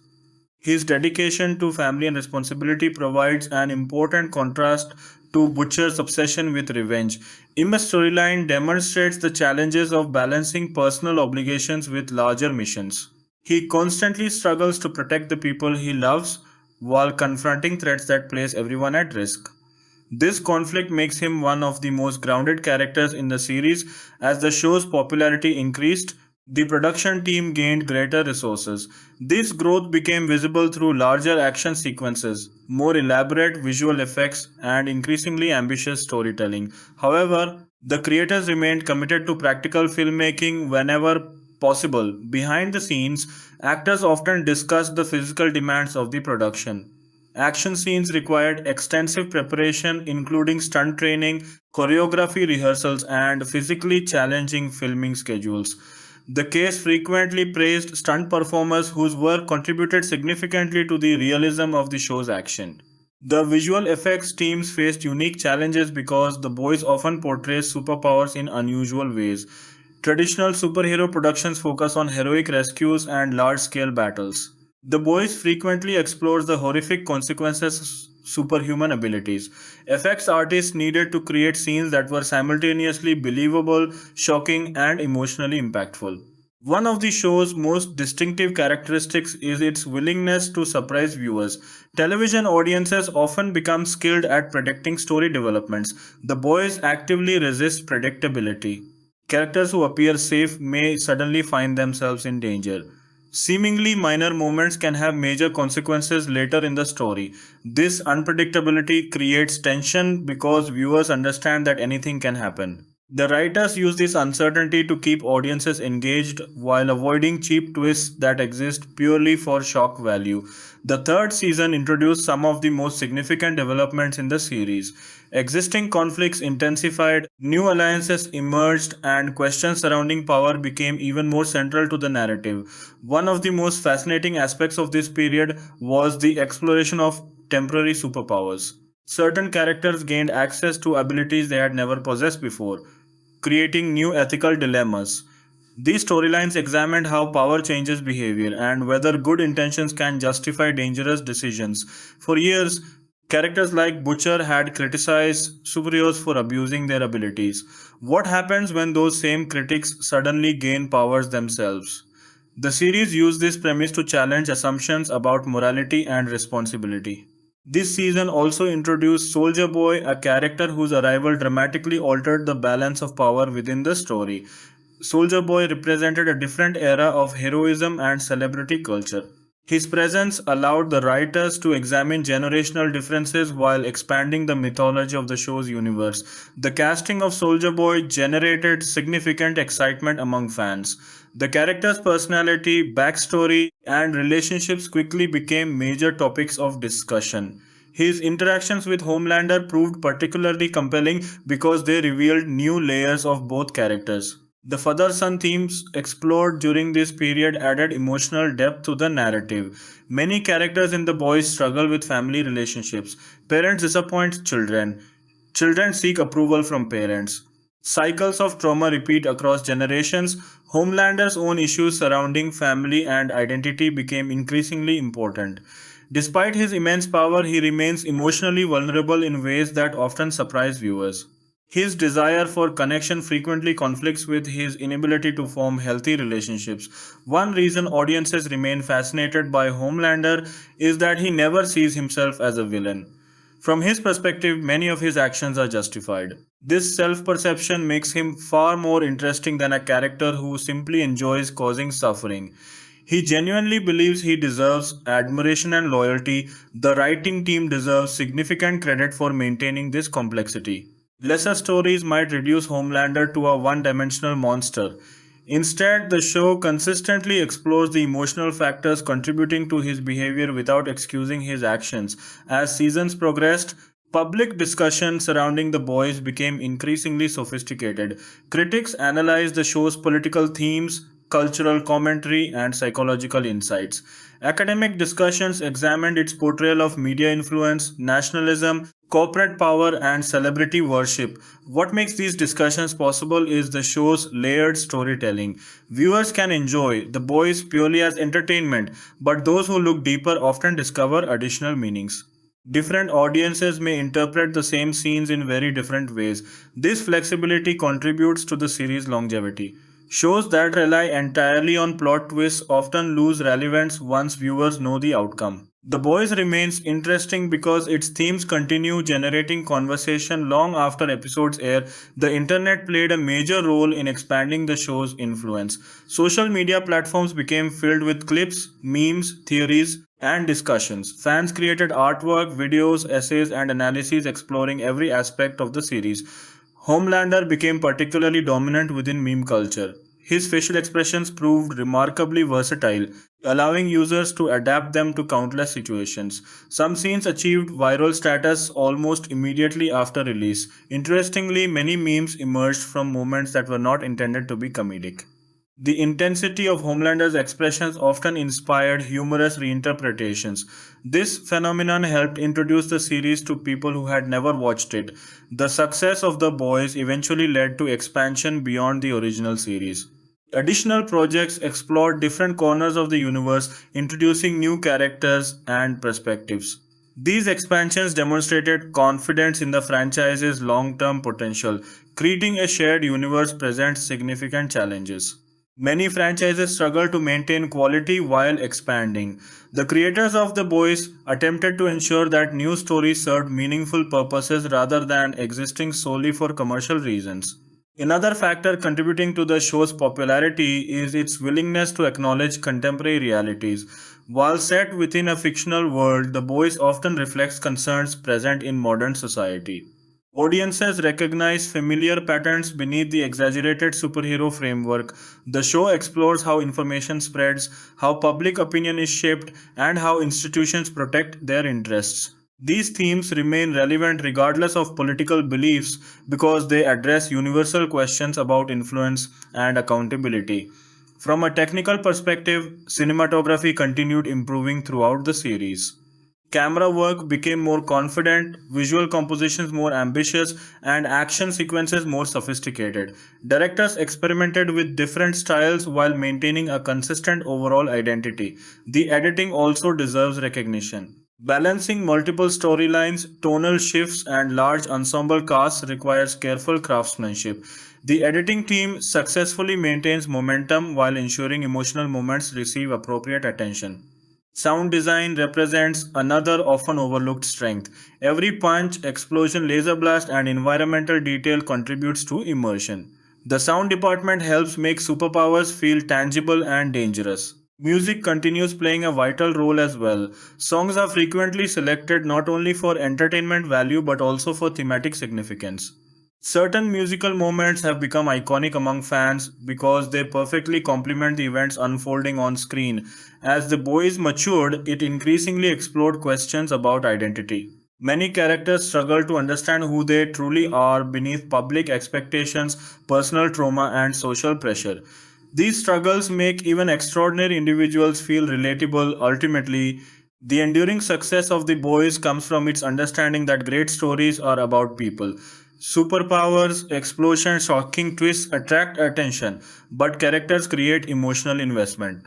His dedication to family and responsibility provides an important contrast to Butcher's obsession with revenge. Im's storyline demonstrates the challenges of balancing personal obligations with larger missions. He constantly struggles to protect the people he loves while confronting threats that place everyone at risk. This conflict makes him one of the most grounded characters in the series. As the show's popularity increased, the production team gained greater resources. This growth became visible through larger action sequences, more elaborate visual effects, and increasingly ambitious storytelling. However, the creators remained committed to practical filmmaking whenever possible. Behind the scenes, actors often discussed the physical demands of the production. Action scenes required extensive preparation, including stunt training, choreography rehearsals, and physically challenging filming schedules. The case frequently praised stunt performers whose work contributed significantly to the realism of the show's action. The visual effects teams faced unique challenges because the boys often portray superpowers in unusual ways. Traditional superhero productions focus on heroic rescues and large scale battles. The Boys frequently explores the horrific consequences of superhuman abilities. Effects artists needed to create scenes that were simultaneously believable, shocking, and emotionally impactful. One of the show's most distinctive characteristics is its willingness to surprise viewers. Television audiences often become skilled at predicting story developments. The Boys actively resist predictability. Characters who appear safe may suddenly find themselves in danger. Seemingly minor moments can have major consequences later in the story. This unpredictability creates tension because viewers understand that anything can happen. The writers use this uncertainty to keep audiences engaged while avoiding cheap twists that exist purely for shock value. The third season introduced some of the most significant developments in the series. Existing conflicts intensified, new alliances emerged, and questions surrounding power became even more central to the narrative. One of the most fascinating aspects of this period was the exploration of temporary superpowers. Certain characters gained access to abilities they had never possessed before, creating new ethical dilemmas. These storylines examined how power changes behavior and whether good intentions can justify dangerous decisions. For years, characters like Butcher had criticized superheroes for abusing their abilities. What happens when those same critics suddenly gain powers themselves? The series used this premise to challenge assumptions about morality and responsibility. This season also introduced Soldier Boy, a character whose arrival dramatically altered the balance of power within the story. Soldier Boy represented a different era of heroism and celebrity culture. His presence allowed the writers to examine generational differences while expanding the mythology of the show's universe. The casting of Soldier Boy generated significant excitement among fans. The character's personality, backstory, and relationships quickly became major topics of discussion. His interactions with Homelander proved particularly compelling because they revealed new layers of both characters. The father son themes explored during this period added emotional depth to the narrative. Many characters in The Boys struggle with family relationships. Parents disappoint children. Children seek approval from parents. Cycles of trauma repeat across generations. Homelander's own issues surrounding family and identity became increasingly important. Despite his immense power, he remains emotionally vulnerable in ways that often surprise viewers. His desire for connection frequently conflicts with his inability to form healthy relationships. One reason audiences remain fascinated by Homelander is that he never sees himself as a villain. From his perspective, many of his actions are justified. This self perception makes him far more interesting than a character who simply enjoys causing suffering. He genuinely believes he deserves admiration and loyalty. The writing team deserves significant credit for maintaining this complexity. Lesser stories might reduce Homelander to a one dimensional monster. Instead, the show consistently explores the emotional factors contributing to his behavior without excusing his actions. As seasons progressed, public discussion surrounding the boys became increasingly sophisticated. Critics analyzed the show's political themes, cultural commentary, and psychological insights. Academic discussions examined its portrayal of media influence, nationalism, corporate power, and celebrity worship. What makes these discussions possible is the show's layered storytelling. Viewers can enjoy The Boys purely as entertainment, but those who look deeper often discover additional meanings. Different audiences may interpret the same scenes in very different ways. This flexibility contributes to the series' longevity. Shows that rely entirely on plot twists often lose relevance once viewers know the outcome. The Boys remains interesting because its themes continue generating conversation long after episodes air. The internet played a major role in expanding the show's influence. Social media platforms became filled with clips, memes, theories, and discussions. Fans created artwork, videos, essays, and analyses exploring every aspect of the series. Homelander became particularly dominant within meme culture. His facial expressions proved remarkably versatile, allowing users to adapt them to countless situations. Some scenes achieved viral status almost immediately after release. Interestingly, many memes emerged from moments that were not intended to be comedic. The intensity of Homelander's expressions often inspired humorous reinterpretations. This phenomenon helped introduce the series to people who had never watched it. The success of The Boys eventually led to expansion beyond the original series. Additional projects explored different corners of the universe, introducing new characters and perspectives. These expansions demonstrated confidence in the franchise's long term potential. Creating a shared universe presents significant challenges. Many franchises struggle to maintain quality while expanding. The creators of The Boys attempted to ensure that new stories served meaningful purposes rather than existing solely for commercial reasons. Another factor contributing to the show's popularity is its willingness to acknowledge contemporary realities. While set within a fictional world, The Boys often reflects concerns present in modern society. Audiences recognize familiar patterns beneath the exaggerated superhero framework. The show explores how information spreads, how public opinion is shaped, and how institutions protect their interests. These themes remain relevant regardless of political beliefs because they address universal questions about influence and accountability. From a technical perspective, cinematography continued improving throughout the series. Camera work became more confident, visual compositions more ambitious, and action sequences more sophisticated. Directors experimented with different styles while maintaining a consistent overall identity. The editing also deserves recognition. Balancing multiple storylines, tonal shifts, and large ensemble casts requires careful craftsmanship. The editing team successfully maintains momentum while ensuring emotional moments receive appropriate attention. Sound design represents another often overlooked strength. Every punch, explosion, laser blast, and environmental detail contributes to immersion. The sound department helps make superpowers feel tangible and dangerous. Music continues playing a vital role as well. Songs are frequently selected not only for entertainment value but also for thematic significance. Certain musical moments have become iconic among fans because they perfectly complement the events unfolding on screen. As the boys matured, it increasingly explored questions about identity. Many characters struggle to understand who they truly are beneath public expectations, personal trauma, and social pressure. These struggles make even extraordinary individuals feel relatable. Ultimately, the enduring success of the boys comes from its understanding that great stories are about people. Superpowers, explosions, shocking twists attract attention, but characters create emotional investment.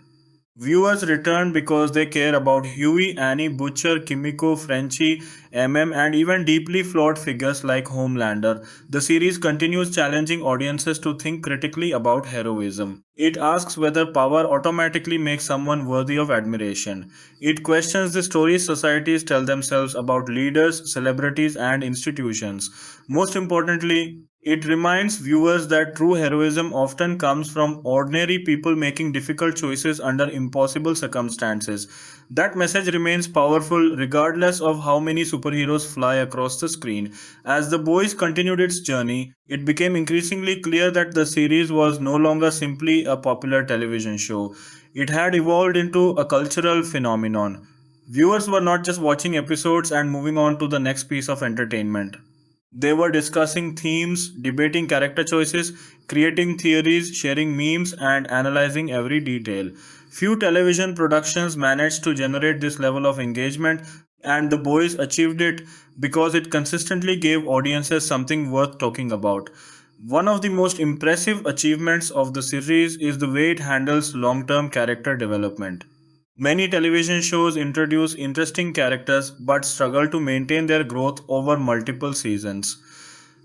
Viewers return because they care about Huey, Annie, Butcher, Kimiko, Frenchie, MM, and even deeply flawed figures like Homelander. The series continues challenging audiences to think critically about heroism. It asks whether power automatically makes someone worthy of admiration. It questions the stories societies tell themselves about leaders, celebrities, and institutions. Most importantly, it reminds viewers that true heroism often comes from ordinary people making difficult choices under impossible circumstances. That message remains powerful regardless of how many superheroes fly across the screen. As the boys continued its journey, it became increasingly clear that the series was no longer simply a popular television show. It had evolved into a cultural phenomenon. Viewers were not just watching episodes and moving on to the next piece of entertainment. They were discussing themes, debating character choices, creating theories, sharing memes, and analyzing every detail. Few television productions managed to generate this level of engagement, and The Boys achieved it because it consistently gave audiences something worth talking about. One of the most impressive achievements of the series is the way it handles long term character development. Many television shows introduce interesting characters but struggle to maintain their growth over multiple seasons.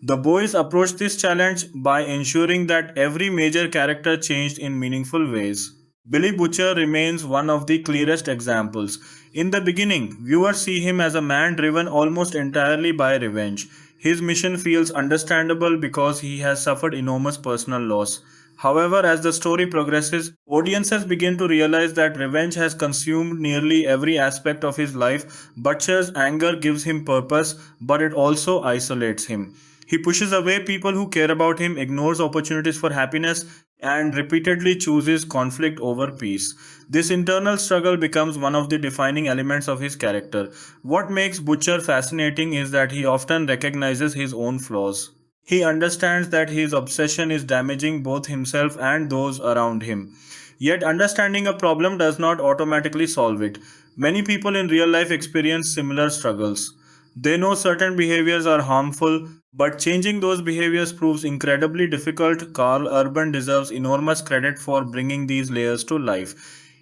The boys approached this challenge by ensuring that every major character changed in meaningful ways. Billy Butcher remains one of the clearest examples. In the beginning, viewers see him as a man driven almost entirely by revenge. His mission feels understandable because he has suffered enormous personal loss. However, as the story progresses, audiences begin to realize that revenge has consumed nearly every aspect of his life. Butcher's anger gives him purpose, but it also isolates him. He pushes away people who care about him, ignores opportunities for happiness, and repeatedly chooses conflict over peace. This internal struggle becomes one of the defining elements of his character. What makes Butcher fascinating is that he often recognizes his own flaws. He understands that his obsession is damaging both himself and those around him. Yet, understanding a problem does not automatically solve it. Many people in real life experience similar struggles. They know certain behaviors are harmful, but changing those behaviors proves incredibly difficult. Karl Urban deserves enormous credit for bringing these layers to life.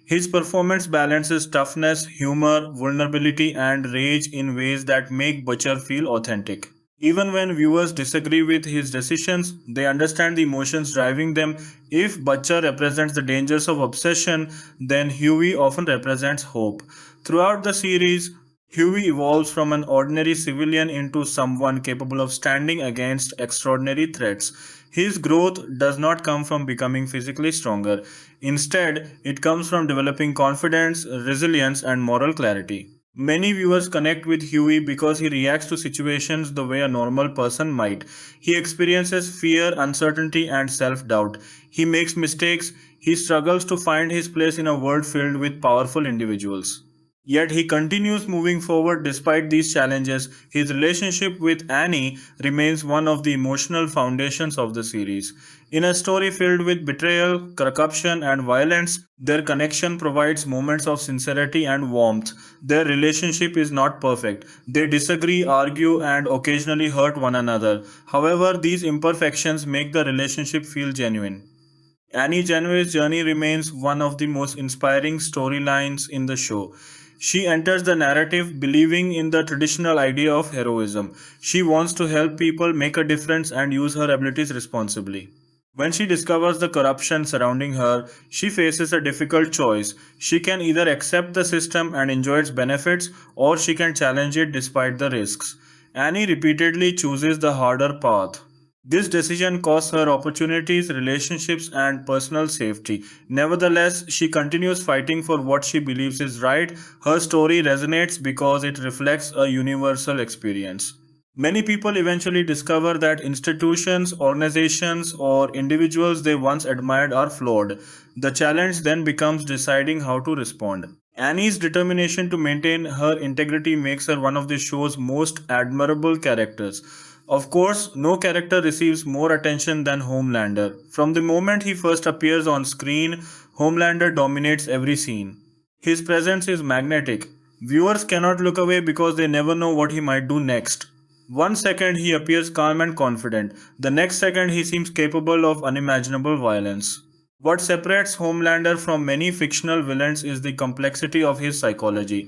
His performance balances toughness, humor, vulnerability, and rage in ways that make Butcher feel authentic. Even when viewers disagree with his decisions, they understand the emotions driving them. If Butcher represents the dangers of obsession, then Huey often represents hope. Throughout the series, Huey evolves from an ordinary civilian into someone capable of standing against extraordinary threats. His growth does not come from becoming physically stronger. Instead, it comes from developing confidence, resilience, and moral clarity. Many viewers connect with Huey because he reacts to situations the way a normal person might. He experiences fear, uncertainty, and self doubt. He makes mistakes. He struggles to find his place in a world filled with powerful individuals. Yet he continues moving forward despite these challenges. His relationship with Annie remains one of the emotional foundations of the series. In a story filled with betrayal, corruption, and violence, their connection provides moments of sincerity and warmth. Their relationship is not perfect. They disagree, argue, and occasionally hurt one another. However, these imperfections make the relationship feel genuine. Annie Janeway's journey remains one of the most inspiring storylines in the show. She enters the narrative believing in the traditional idea of heroism. She wants to help people make a difference and use her abilities responsibly. When she discovers the corruption surrounding her, she faces a difficult choice. She can either accept the system and enjoy its benefits, or she can challenge it despite the risks. Annie repeatedly chooses the harder path. This decision costs her opportunities, relationships, and personal safety. Nevertheless, she continues fighting for what she believes is right. Her story resonates because it reflects a universal experience. Many people eventually discover that institutions, organizations, or individuals they once admired are flawed. The challenge then becomes deciding how to respond. Annie's determination to maintain her integrity makes her one of the show's most admirable characters. Of course, no character receives more attention than Homelander. From the moment he first appears on screen, Homelander dominates every scene. His presence is magnetic. Viewers cannot look away because they never know what he might do next. One second he appears calm and confident, the next second he seems capable of unimaginable violence. What separates Homelander from many fictional villains is the complexity of his psychology.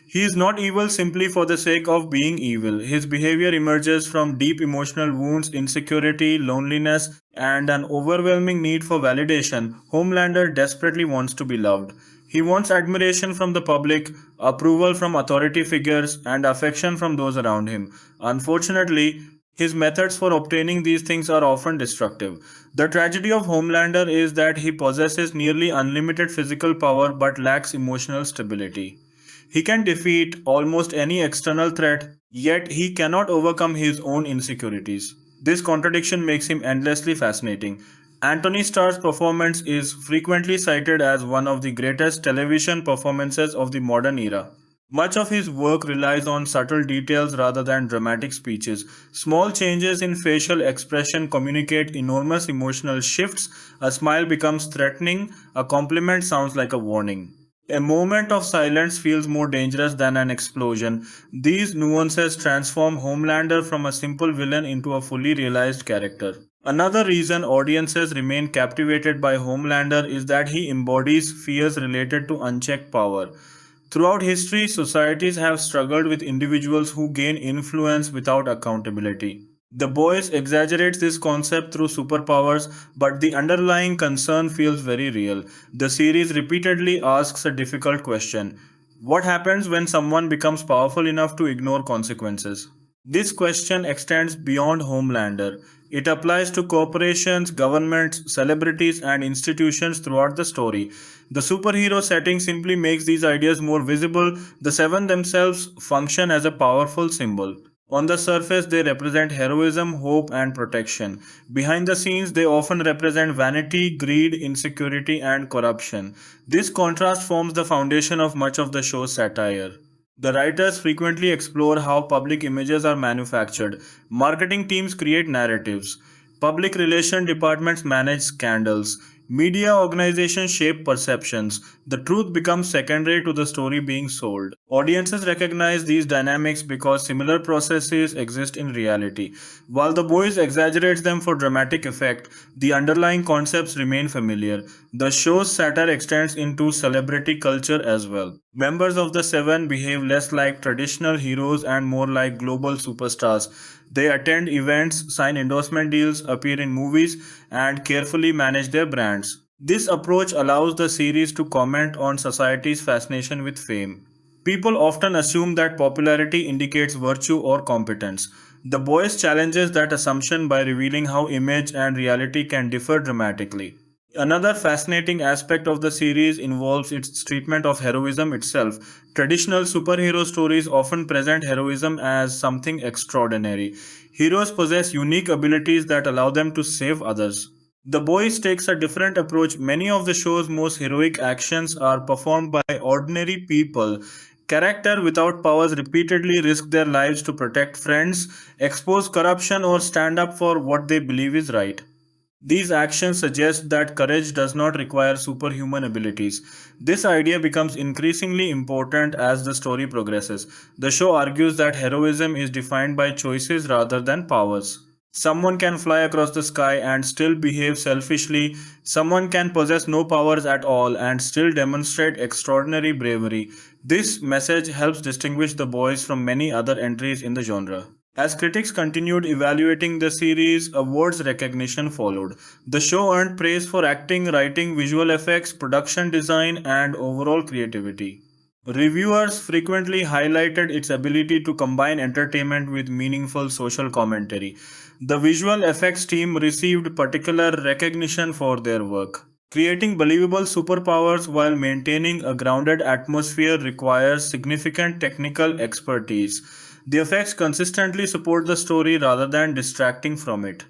He is not evil simply for the sake of being evil. His behavior emerges from deep emotional wounds, insecurity, loneliness, and an overwhelming need for validation. Homelander desperately wants to be loved. He wants admiration from the public, approval from authority figures, and affection from those around him. Unfortunately, his methods for obtaining these things are often destructive. The tragedy of Homelander is that he possesses nearly unlimited physical power but lacks emotional stability. He can defeat almost any external threat, yet he cannot overcome his own insecurities. This contradiction makes him endlessly fascinating. Antony Starr's performance is frequently cited as one of the greatest television performances of the modern era. Much of his work relies on subtle details rather than dramatic speeches. Small changes in facial expression communicate enormous emotional shifts. A smile becomes threatening, a compliment sounds like a warning. A moment of silence feels more dangerous than an explosion. These nuances transform Homelander from a simple villain into a fully realized character. Another reason audiences remain captivated by Homelander is that he embodies fears related to unchecked power. Throughout history, societies have struggled with individuals who gain influence without accountability. The Boys exaggerates this concept through superpowers, but the underlying concern feels very real. The series repeatedly asks a difficult question: what happens when someone becomes powerful enough to ignore consequences? This question extends beyond Homelander. It applies to corporations, governments, celebrities, and institutions throughout the story. The superhero setting simply makes these ideas more visible. The Seven themselves function as a powerful symbol. On the surface, they represent heroism, hope, and protection. Behind the scenes, they often represent vanity, greed, insecurity, and corruption. This contrast forms the foundation of much of the show's satire. The writers frequently explore how public images are manufactured. Marketing teams create narratives. Public relation departments manage scandals. Media organizations shape perceptions. The truth becomes secondary to the story being sold. Audiences recognize these dynamics because similar processes exist in reality. While The Boys exaggerates them for dramatic effect, the underlying concepts remain familiar. The show's satire extends into celebrity culture as well. Members of the Seven behave less like traditional heroes and more like global superstars. They attend events, sign endorsement deals, appear in movies, and carefully manage their brands. This approach allows the series to comment on society's fascination with fame. People often assume that popularity indicates virtue or competence. The Boys challenges that assumption by revealing how image and reality can differ dramatically. Another fascinating aspect of the series involves its treatment of heroism itself. Traditional superhero stories often present heroism as something extraordinary. Heroes possess unique abilities that allow them to save others. The Boys takes a different approach. Many of the show's most heroic actions are performed by ordinary people. Character without powers repeatedly risk their lives to protect friends, expose corruption, or stand up for what they believe is right. These actions suggest that courage does not require superhuman abilities. This idea becomes increasingly important as the story progresses. The show argues that heroism is defined by choices rather than powers. Someone can fly across the sky and still behave selfishly. Someone can possess no powers at all and still demonstrate extraordinary bravery. This message helps distinguish The Boys from many other entries in the genre. As critics continued evaluating the series, awards recognition followed. The show earned praise for acting, writing, visual effects, production design, and overall creativity. Reviewers frequently highlighted its ability to combine entertainment with meaningful social commentary. The visual effects team received particular recognition for their work. Creating believable superpowers while maintaining a grounded atmosphere requires significant technical expertise. The effects consistently support the story rather than distracting from it.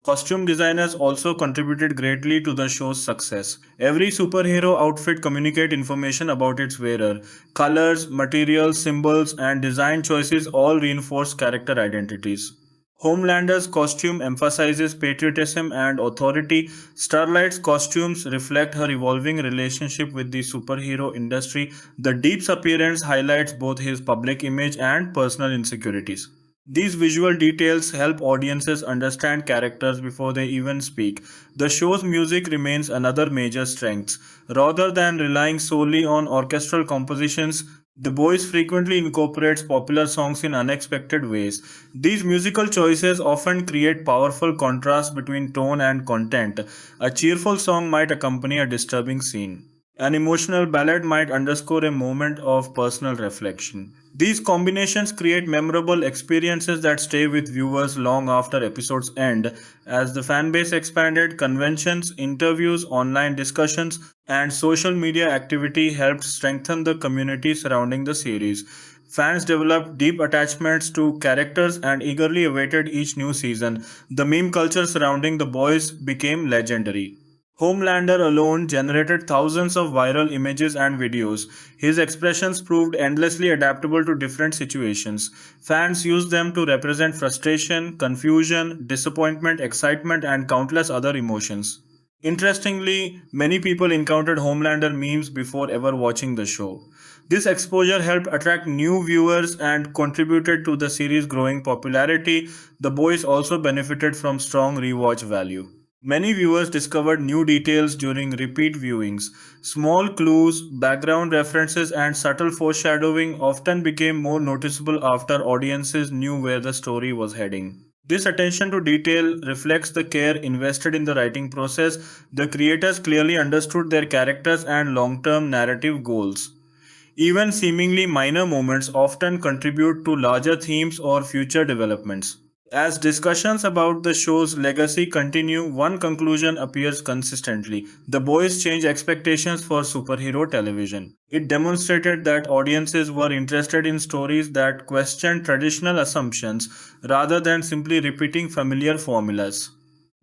Costume designers also contributed greatly to the show's success. Every superhero outfit communicate information about its wearer. Colors, materials, symbols, and design choices all reinforce character identities. Homelander's costume emphasizes patriotism and authority. Starlight's costumes reflect her evolving relationship with the superhero industry. The Deep's appearance highlights both his public image and personal insecurities. These visual details help audiences understand characters before they even speak. The show's music remains another major strength. Rather than relying solely on orchestral compositions, The Boys frequently incorporates popular songs in unexpected ways. These musical choices often create powerful contrast between tone and content. A cheerful song might accompany a disturbing scene. An emotional ballad might underscore a moment of personal reflection. These combinations create memorable experiences that stay with viewers long after episodes end. As the fanbase expanded, conventions, interviews, online discussions, and social media activity helped strengthen the community surrounding the series. Fans developed deep attachments to characters and eagerly awaited each new season. The meme culture surrounding the boys became legendary. Homelander alone generated thousands of viral images and videos. His expressions proved endlessly adaptable to different situations. Fans used them to represent frustration, confusion, disappointment, excitement, and countless other emotions. Interestingly, many people encountered Homelander memes before ever watching the show. This exposure helped attract new viewers and contributed to the series' growing popularity. The boys also benefited from strong rewatch value. Many viewers discovered new details during repeat viewings. Small clues, background references, and subtle foreshadowing often became more noticeable after audiences knew where the story was heading. This attention to detail reflects the care invested in the writing process. The creators clearly understood their characters and long term narrative goals. Even seemingly minor moments often contribute to larger themes or future developments. As discussions about the show's legacy continue, one conclusion appears consistently. The Boys changed expectations for superhero television. It demonstrated that audiences were interested in stories that questioned traditional assumptions rather than simply repeating familiar formulas.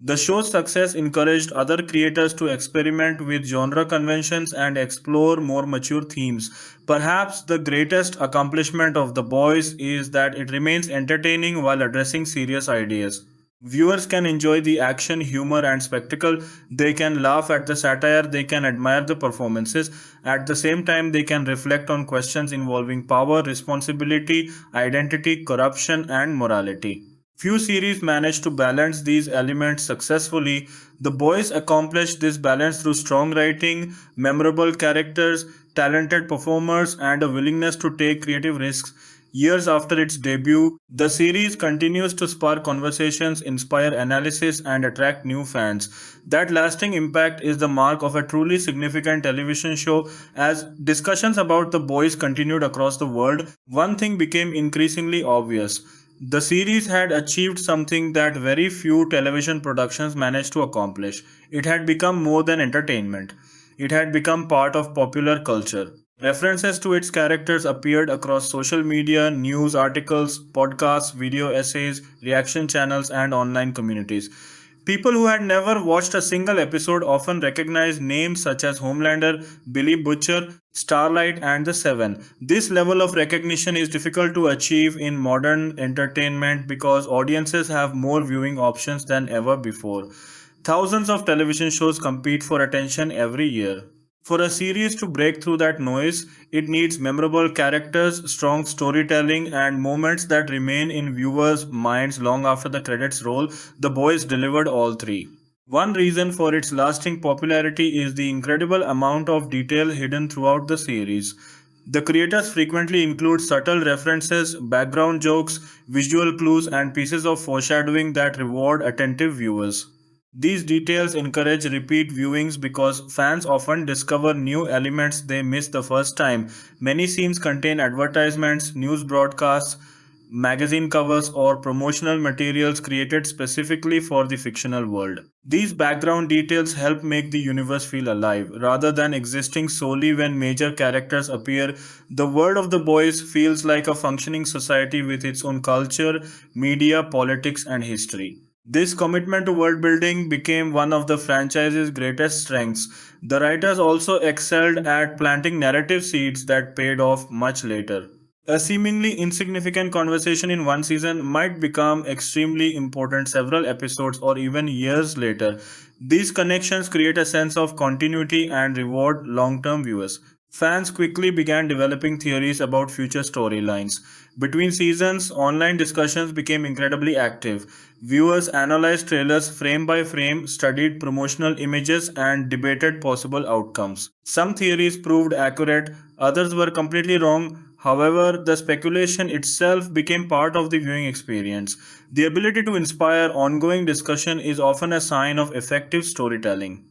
The show's success encouraged other creators to experiment with genre conventions and explore more mature themes. Perhaps the greatest accomplishment of The Boys is that it remains entertaining while addressing serious ideas. Viewers can enjoy the action, humor, and spectacle. They can laugh at the satire, they can admire the performances. At the same time, they can reflect on questions involving power, responsibility, identity, corruption, and morality. Few series manage to balance these elements successfully. The Boys accomplished this balance through strong writing, memorable characters, talented performers, and a willingness to take creative risks. Years after its debut, the series continues to spark conversations, inspire analysis, and attract new fans. That lasting impact is the mark of a truly significant television show. As discussions about the boys continued across the world, one thing became increasingly obvious. The series had achieved something that very few television productions managed to accomplish. It had become more than entertainment. It had become part of popular culture. References to its characters appeared across social media, news articles, podcasts, video essays, reaction channels, and online communities. People who had never watched a single episode often recognized names such as Homelander, Billy Butcher, Starlight, and the Seven. This level of recognition is difficult to achieve in modern entertainment because audiences have more viewing options than ever before. Thousands of television shows compete for attention every year. For a series to break through that noise, it needs memorable characters, strong storytelling, and moments that remain in viewers' minds long after the credits roll. The Boys delivered all three. One reason for its lasting popularity is the incredible amount of detail hidden throughout the series. The creators frequently include subtle references, background jokes, visual clues, and pieces of foreshadowing that reward attentive viewers. These details encourage repeat viewings because fans often discover new elements they missed the first time. Many scenes contain advertisements, news broadcasts, magazine covers, or promotional materials created specifically for the fictional world. These background details help make the universe feel alive. Rather than existing solely when major characters appear, the world of the boys feels like a functioning society with its own culture, media, politics, and history. This commitment to world building became one of the franchise's greatest strengths. The writers also excelled at planting narrative seeds that paid off much later. A seemingly insignificant conversation in one season might become extremely important several episodes or even years later. These connections create a sense of continuity and reward long term viewers. Fans quickly began developing theories about future storylines. Between seasons, online discussions became incredibly active. Viewers analyzed trailers frame by frame, studied promotional images, and debated possible outcomes. Some theories proved accurate, others were completely wrong. However, the speculation itself became part of the viewing experience. The ability to inspire ongoing discussion is often a sign of effective storytelling.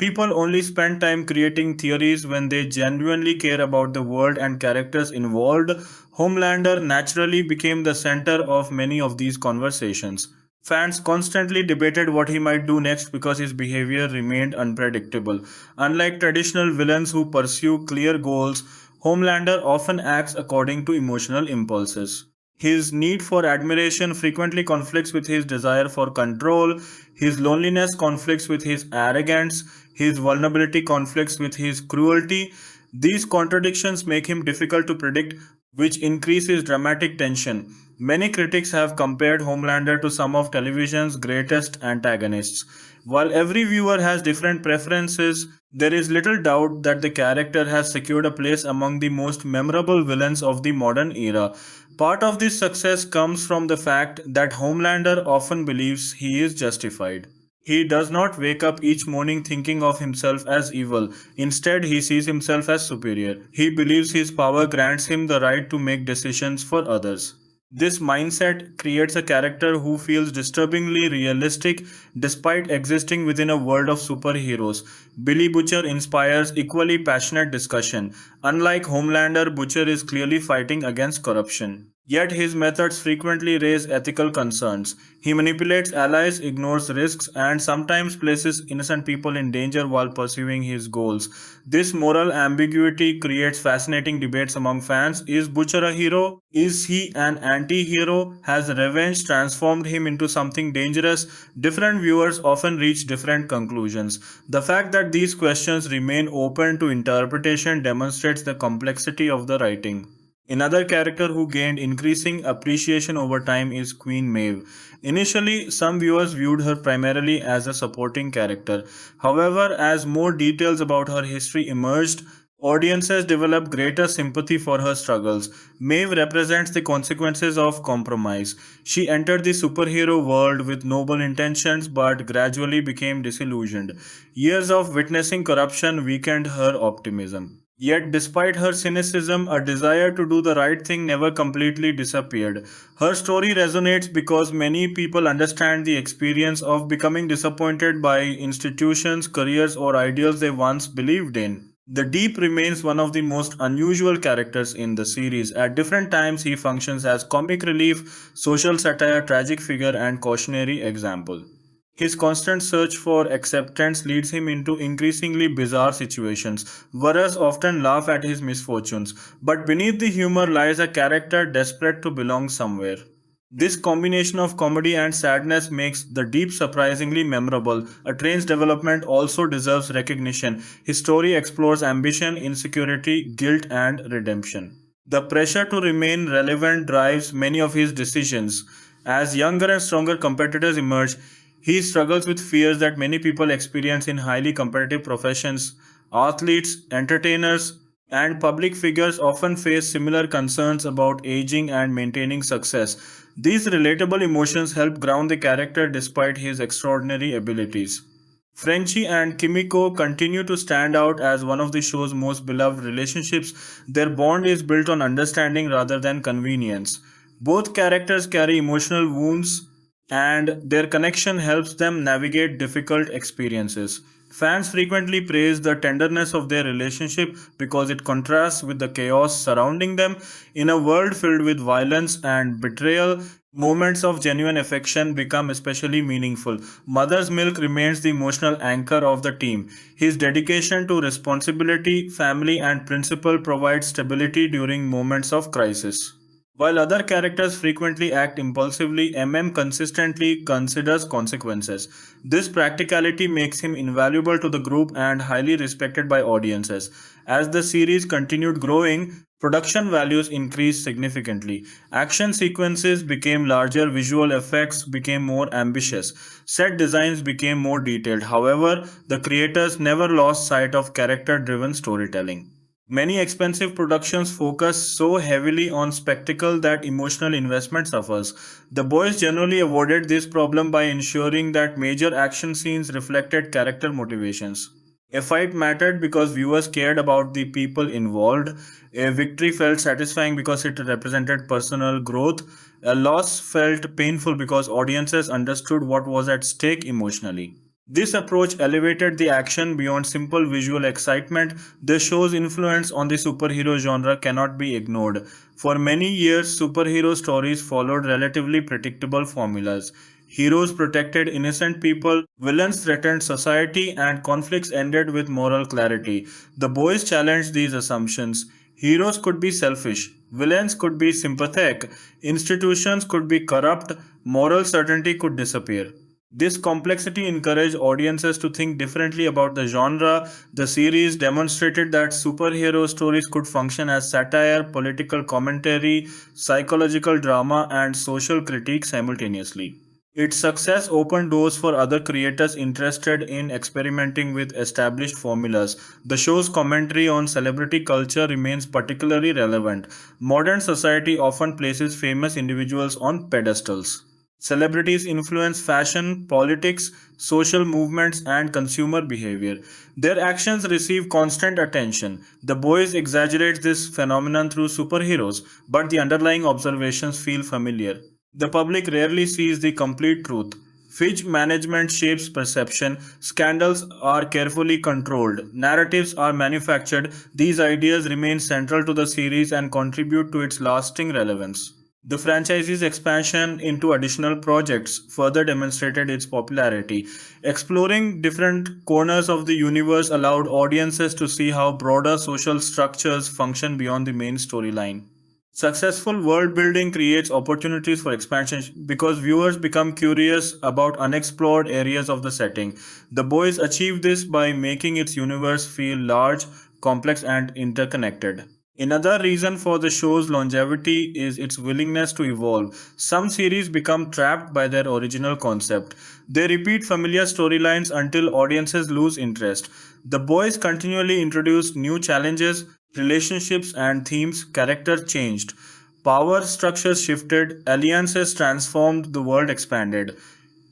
People only spend time creating theories when they genuinely care about the world and characters involved. Homelander naturally became the center of many of these conversations. Fans constantly debated what he might do next because his behavior remained unpredictable. Unlike traditional villains who pursue clear goals, Homelander often acts according to emotional impulses. His need for admiration frequently conflicts with his desire for control. His loneliness conflicts with his arrogance. His vulnerability conflicts with his cruelty. These contradictions make him difficult to predict, which increases dramatic tension. Many critics have compared Homelander to some of television's greatest antagonists. While every viewer has different preferences, there is little doubt that the character has secured a place among the most memorable villains of the modern era. Part of this success comes from the fact that Homelander often believes he is justified. He does not wake up each morning thinking of himself as evil. Instead, he sees himself as superior. He believes his power grants him the right to make decisions for others. This mindset creates a character who feels disturbingly realistic despite existing within a world of superheroes. Billy Butcher inspires equally passionate discussion. Unlike Homelander, Butcher is clearly fighting against corruption. Yet his methods frequently raise ethical concerns. He manipulates allies, ignores risks, and sometimes places innocent people in danger while pursuing his goals. This moral ambiguity creates fascinating debates among fans. Is Butcher a hero? Is he an anti hero? Has revenge transformed him into something dangerous? Different viewers often reach different conclusions. The fact that these questions remain open to interpretation demonstrates the complexity of the writing. Another character who gained increasing appreciation over time is Queen Maeve. Initially, some viewers viewed her primarily as a supporting character. However, as more details about her history emerged, audiences developed greater sympathy for her struggles. Maeve represents the consequences of compromise. She entered the superhero world with noble intentions but gradually became disillusioned. Years of witnessing corruption weakened her optimism. Yet, despite her cynicism, a desire to do the right thing never completely disappeared. Her story resonates because many people understand the experience of becoming disappointed by institutions, careers, or ideals they once believed in. The Deep remains one of the most unusual characters in the series. At different times, he functions as comic relief, social satire, tragic figure, and cautionary example. His constant search for acceptance leads him into increasingly bizarre situations. Warriors often laugh at his misfortunes, but beneath the humor lies a character desperate to belong somewhere. This combination of comedy and sadness makes The Deep surprisingly memorable. A train's development also deserves recognition. His story explores ambition, insecurity, guilt, and redemption. The pressure to remain relevant drives many of his decisions. As younger and stronger competitors emerge, he struggles with fears that many people experience in highly competitive professions. Athletes, entertainers, and public figures often face similar concerns about aging and maintaining success. These relatable emotions help ground the character despite his extraordinary abilities. Frenchie and Kimiko continue to stand out as one of the show's most beloved relationships. Their bond is built on understanding rather than convenience. Both characters carry emotional wounds, and their connection helps them navigate difficult experiences. Fans frequently praise the tenderness of their relationship because it contrasts with the chaos surrounding them. In a world filled with violence and betrayal, moments of genuine affection become especially meaningful. Mother's Milk remains the emotional anchor of the team. His dedication to responsibility, family, and principle provides stability during moments of crisis. While other characters frequently act impulsively, consistently considers consequences. This practicality makes him invaluable to the group and highly respected by audiences. As the series continued growing, production values increased significantly. Action sequences became larger, visual effects became more ambitious, set designs became more detailed. However, the creators never lost sight of character driven storytelling. Many expensive productions focus so heavily on spectacle that emotional investment suffers. The boys generally avoided this problem by ensuring that major action scenes reflected character motivations. A fight mattered because viewers cared about the people involved. A victory felt satisfying because it represented personal growth. A loss felt painful because audiences understood what was at stake emotionally. This approach elevated the action beyond simple visual excitement. The show's influence on the superhero genre cannot be ignored. For many years, superhero stories followed relatively predictable formulas. Heroes protected innocent people, villains threatened society, and conflicts ended with moral clarity. The boys challenged these assumptions. Heroes could be selfish, villains could be sympathetic, institutions could be corrupt, moral certainty could disappear. This complexity encouraged audiences to think differently about the genre. The series demonstrated that superhero stories could function as satire, political commentary, psychological drama, and social critique simultaneously. Its success opened doors for other creators interested in experimenting with established formulas. The show's commentary on celebrity culture remains particularly relevant. Modern society often places famous individuals on pedestals. Celebrities influence fashion, politics, social movements, and consumer behavior. Their actions receive constant attention. The Boys exaggerates this phenomenon through superheroes, but the underlying observations feel familiar. The public rarely sees the complete truth. Fitch management shapes perception, scandals are carefully controlled, narratives are manufactured. These ideas remain central to the series and contribute to its lasting relevance. The franchise's expansion into additional projects further demonstrated its popularity. Exploring different corners of the universe allowed audiences to see how broader social structures function beyond the main storyline. Successful world building creates opportunities for expansion because viewers become curious about unexplored areas of the setting. The Boys achieved this by making its universe feel large, complex, and interconnected. Another reason for the show's longevity is its willingness to evolve. Some series become trapped by their original concept. They repeat familiar storylines until audiences lose interest. The Boys continually introduced new challenges, relationships, and themes. Characters changed. Power structures shifted, alliances transformed, the world expanded.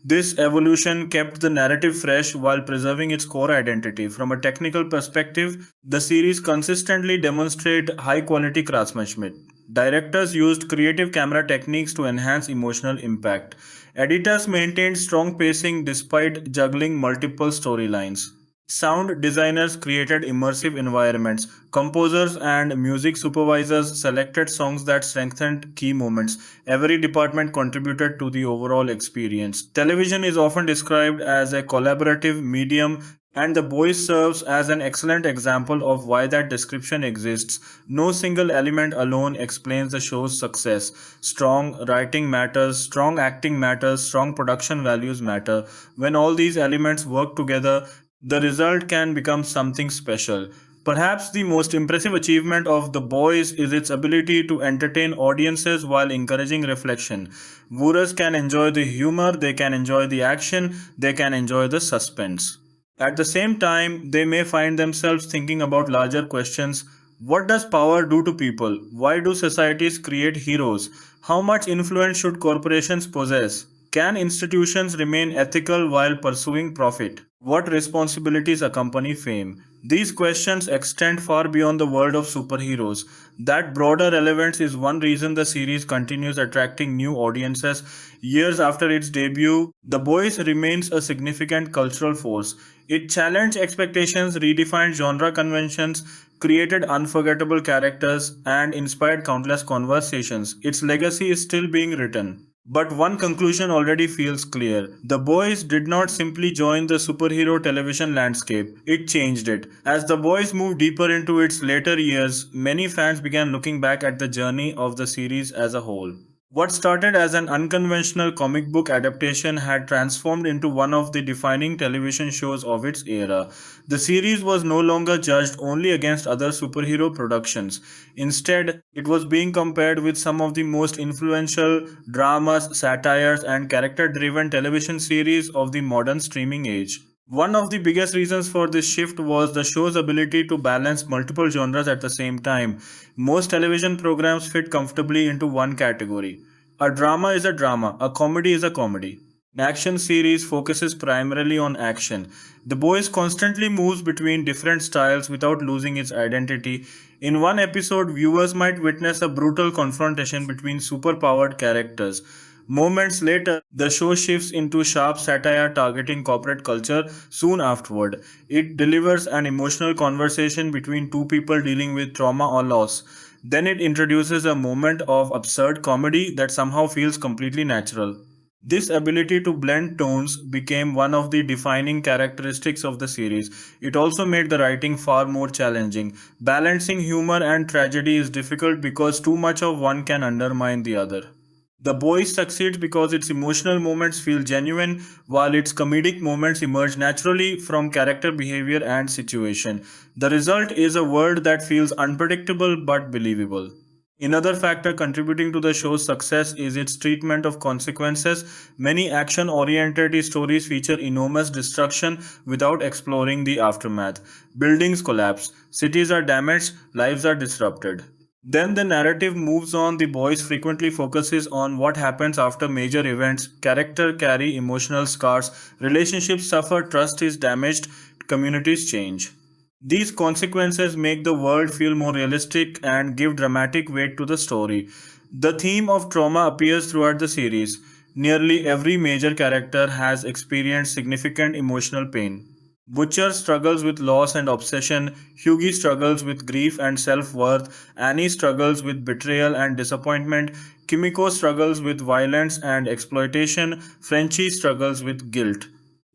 This evolution kept the narrative fresh while preserving its core identity. From a technical perspective, the series consistently demonstrate high quality craftsmanship. Directors used creative camera techniques to enhance emotional impact. Editors maintained strong pacing despite juggling multiple storylines. Sound designers created immersive environments. Composers and music supervisors selected songs that strengthened key moments. Every department contributed to the overall experience. Television is often described as a collaborative medium, and The Boys serves as an excellent example of why that description exists. No single element alone explains the show's success. Strong writing matters, strong acting matters, strong production values matter. When all these elements work together, the result can become something special. Perhaps the most impressive achievement of The Boys is its ability to entertain audiences while encouraging reflection. Viewers can enjoy the humor, they can enjoy the action, they can enjoy the suspense. At the same time, they may find themselves thinking about larger questions. What does power do to people? Why do societies create heroes? How much influence should corporations possess? Can institutions remain ethical while pursuing profit? What responsibilities accompany fame? These questions extend far beyond the world of superheroes. That broader relevance is one reason the series continues attracting new audiences. Years after its debut, The Boys remains a significant cultural force. It challenged expectations, redefined genre conventions, created unforgettable characters, and inspired countless conversations. Its legacy is still being written. But one conclusion already feels clear. The boys did not simply join the superhero television landscape, it changed it. As the boys moved deeper into its later years, many fans began looking back at the journey of the series as a whole. What started as an unconventional comic book adaptation had transformed into one of the defining television shows of its era. The series was no longer judged only against other superhero productions. Instead, it was being compared with some of the most influential dramas, satires, and character driven television series of the modern streaming age. One of the biggest reasons for this shift was the show's ability to balance multiple genres at the same time. Most television programs fit comfortably into one category. A drama is a drama, a comedy is a comedy. An action series focuses primarily on action. The Boys constantly moves between different styles without losing its identity. In one episode, viewers might witness a brutal confrontation between superpowered characters. Moments later, the show shifts into sharp satire targeting corporate culture soon afterward. It delivers an emotional conversation between two people dealing with trauma or loss. Then it introduces a moment of absurd comedy that somehow feels completely natural. This ability to blend tones became one of the defining characteristics of the series. It also made the writing far more challenging. Balancing humor and tragedy is difficult because too much of one can undermine the other. The Boys succeeds because its emotional moments feel genuine, while its comedic moments emerge naturally from character behavior and situation. The result is a world that feels unpredictable but believable. Another factor contributing to the show's success is its treatment of consequences. Many action oriented stories feature enormous destruction without exploring the aftermath. Buildings collapse, cities are damaged, lives are disrupted. Then the narrative moves on. The Boys frequently focuses on what happens after major events. Character carry emotional scars, relationships suffer, trust is damaged, communities change. These consequences make the world feel more realistic and give dramatic weight to the story. The theme of trauma appears throughout the series. Nearly every major character has experienced significant emotional pain. Butcher struggles with loss and obsession, Hughie struggles with grief and self worth, Annie struggles with betrayal and disappointment, Kimiko struggles with violence and exploitation, Frenchie struggles with guilt.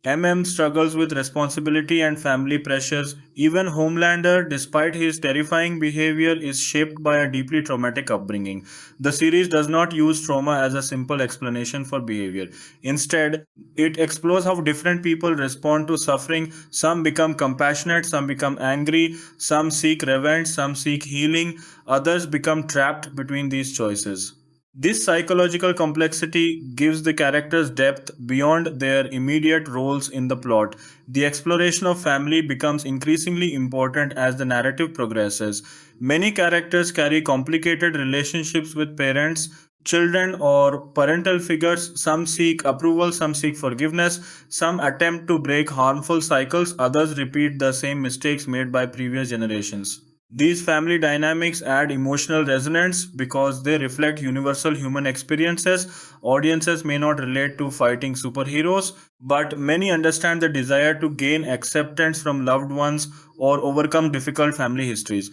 MM struggles with responsibility and family pressures. Even Homelander, despite his terrifying behavior, is shaped by a deeply traumatic upbringing. The series does not use trauma as a simple explanation for behavior. Instead, it explores how different people respond to suffering. Some become compassionate, some become angry, some seek revenge, some seek healing, others become trapped between these choices. This psychological complexity gives the characters depth beyond their immediate roles in the plot. The exploration of family becomes increasingly important as the narrative progresses. Many characters carry complicated relationships with parents, children, or parental figures. Some seek approval, some seek forgiveness, some attempt to break harmful cycles, others repeat the same mistakes made by previous generations. These family dynamics add emotional resonance because they reflect universal human experiences. Audiences may not relate to fighting superheroes, but many understand the desire to gain acceptance from loved ones or overcome difficult family histories.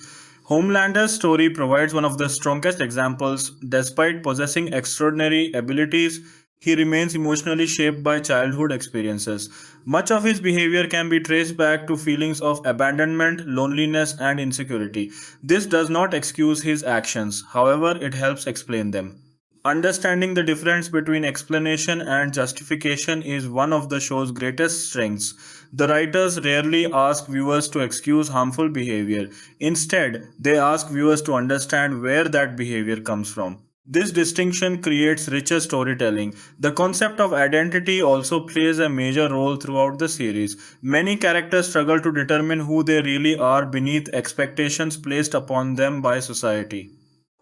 Homelander's story provides one of the strongest examples. Despite possessing extraordinary abilities, he remains emotionally shaped by childhood experiences. Much of his behavior can be traced back to feelings of abandonment, loneliness, and insecurity. This does not excuse his actions, however, it helps explain them. Understanding the difference between explanation and justification is one of the show's greatest strengths. The writers rarely ask viewers to excuse harmful behavior. Instead, they ask viewers to understand where that behavior comes from. This distinction creates richer storytelling. The concept of identity also plays a major role throughout the series. Many characters struggle to determine who they really are beneath expectations placed upon them by society.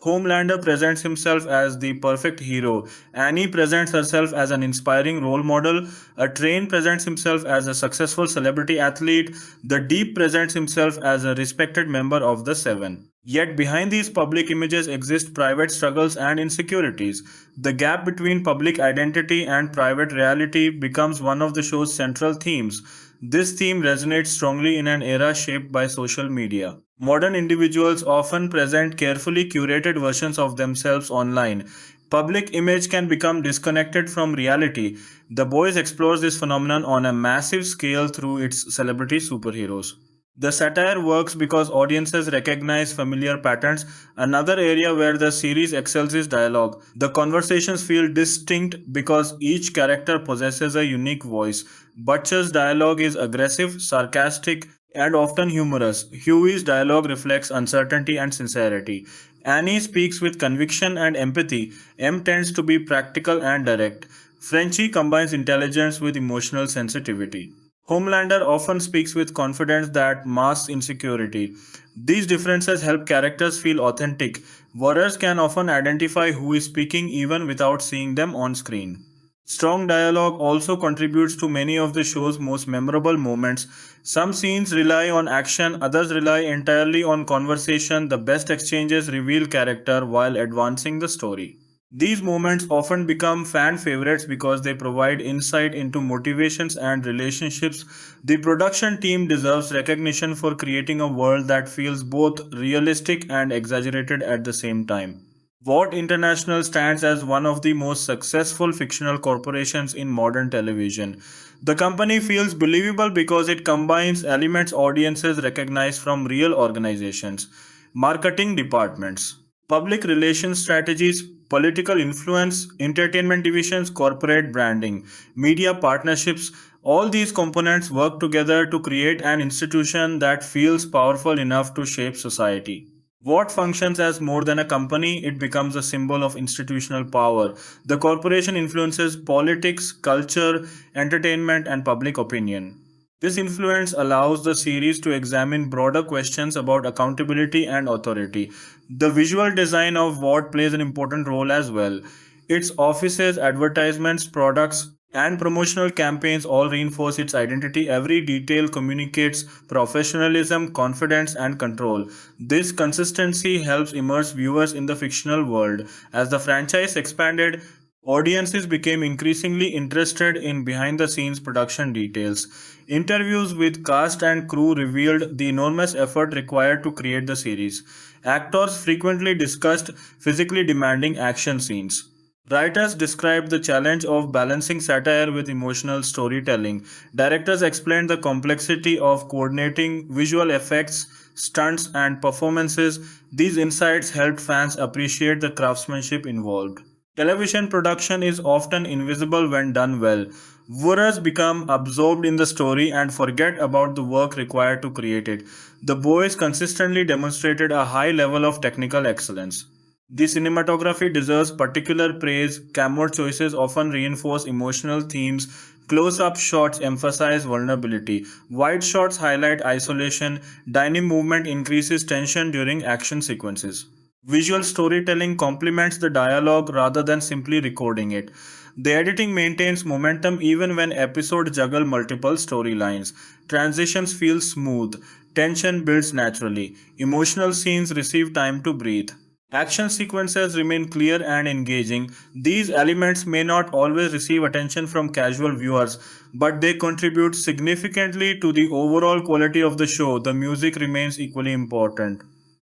Homelander presents himself as the perfect hero. Annie presents herself as an inspiring role model. A Train presents himself as a successful celebrity athlete. The Deep presents himself as a respected member of the Seven. Yet behind these public images exist private struggles and insecurities. The gap between public identity and private reality becomes one of the show's central themes. This theme resonates strongly in an era shaped by social media. Modern individuals often present carefully curated versions of themselves online. Public image can become disconnected from reality. The Boys explores this phenomenon on a massive scale through its celebrity superheroes. The satire works because audiences recognize familiar patterns. Another area where the series excels is dialogue. The conversations feel distinct because each character possesses a unique voice. Butcher's dialogue is aggressive, sarcastic, and often humorous. Huey's dialogue reflects uncertainty and sincerity. Annie speaks with conviction and empathy. M tends to be practical and direct. Frenchie combines intelligence with emotional sensitivity. Homelander often speaks with confidence that masks insecurity. These differences help characters feel authentic. Watchers can often identify who is speaking even without seeing them on screen. Strong dialogue also contributes to many of the show's most memorable moments. Some scenes rely on action, others rely entirely on conversation. The best exchanges reveal character while advancing the story. These moments often become fan favorites because they provide insight into motivations and relationships. The production team deserves recognition for creating a world that feels both realistic and exaggerated at the same time. Watt International stands as one of the most successful fictional corporations in modern television. The company feels believable because it combines elements audiences recognize from real organizations, marketing departments, public relations strategies, political influence, entertainment divisions, corporate branding, media partnerships. All these components work together to create an institution that feels powerful enough to shape society. What functions as more than a company, it becomes a symbol of institutional power. The corporation influences politics, culture, entertainment, and public opinion. This influence allows the series to examine broader questions about accountability and authority. The visual design of what plays an important role as well. Its offices, advertisements, products, and promotional campaigns all reinforce its identity. Every detail communicates professionalism, confidence, and control. This consistency helps immerse viewers in the fictional world. As the franchise expanded, audiences became increasingly interested in behind the scenes production details. Interviews with cast and crew revealed the enormous effort required to create the series. Actors frequently discussed physically demanding action scenes. Writers described the challenge of balancing satire with emotional storytelling. Directors explained the complexity of coordinating visual effects, stunts, and performances. These insights helped fans appreciate the craftsmanship involved. Television production is often invisible when done well. Viewers become absorbed in the story and forget about the work required to create it. The Boys consistently demonstrated a high level of technical excellence. The cinematography deserves particular praise. Camera choices often reinforce emotional themes. Close up shots emphasize vulnerability. Wide shots highlight isolation. Dynamic movement increases tension during action sequences. Visual storytelling complements the dialogue rather than simply recording it. The editing maintains momentum even when episodes juggle multiple storylines. Transitions feel smooth. Tension builds naturally. Emotional scenes receive time to breathe. Action sequences remain clear and engaging. These elements may not always receive attention from casual viewers, but they contribute significantly to the overall quality of the show. The music remains equally important.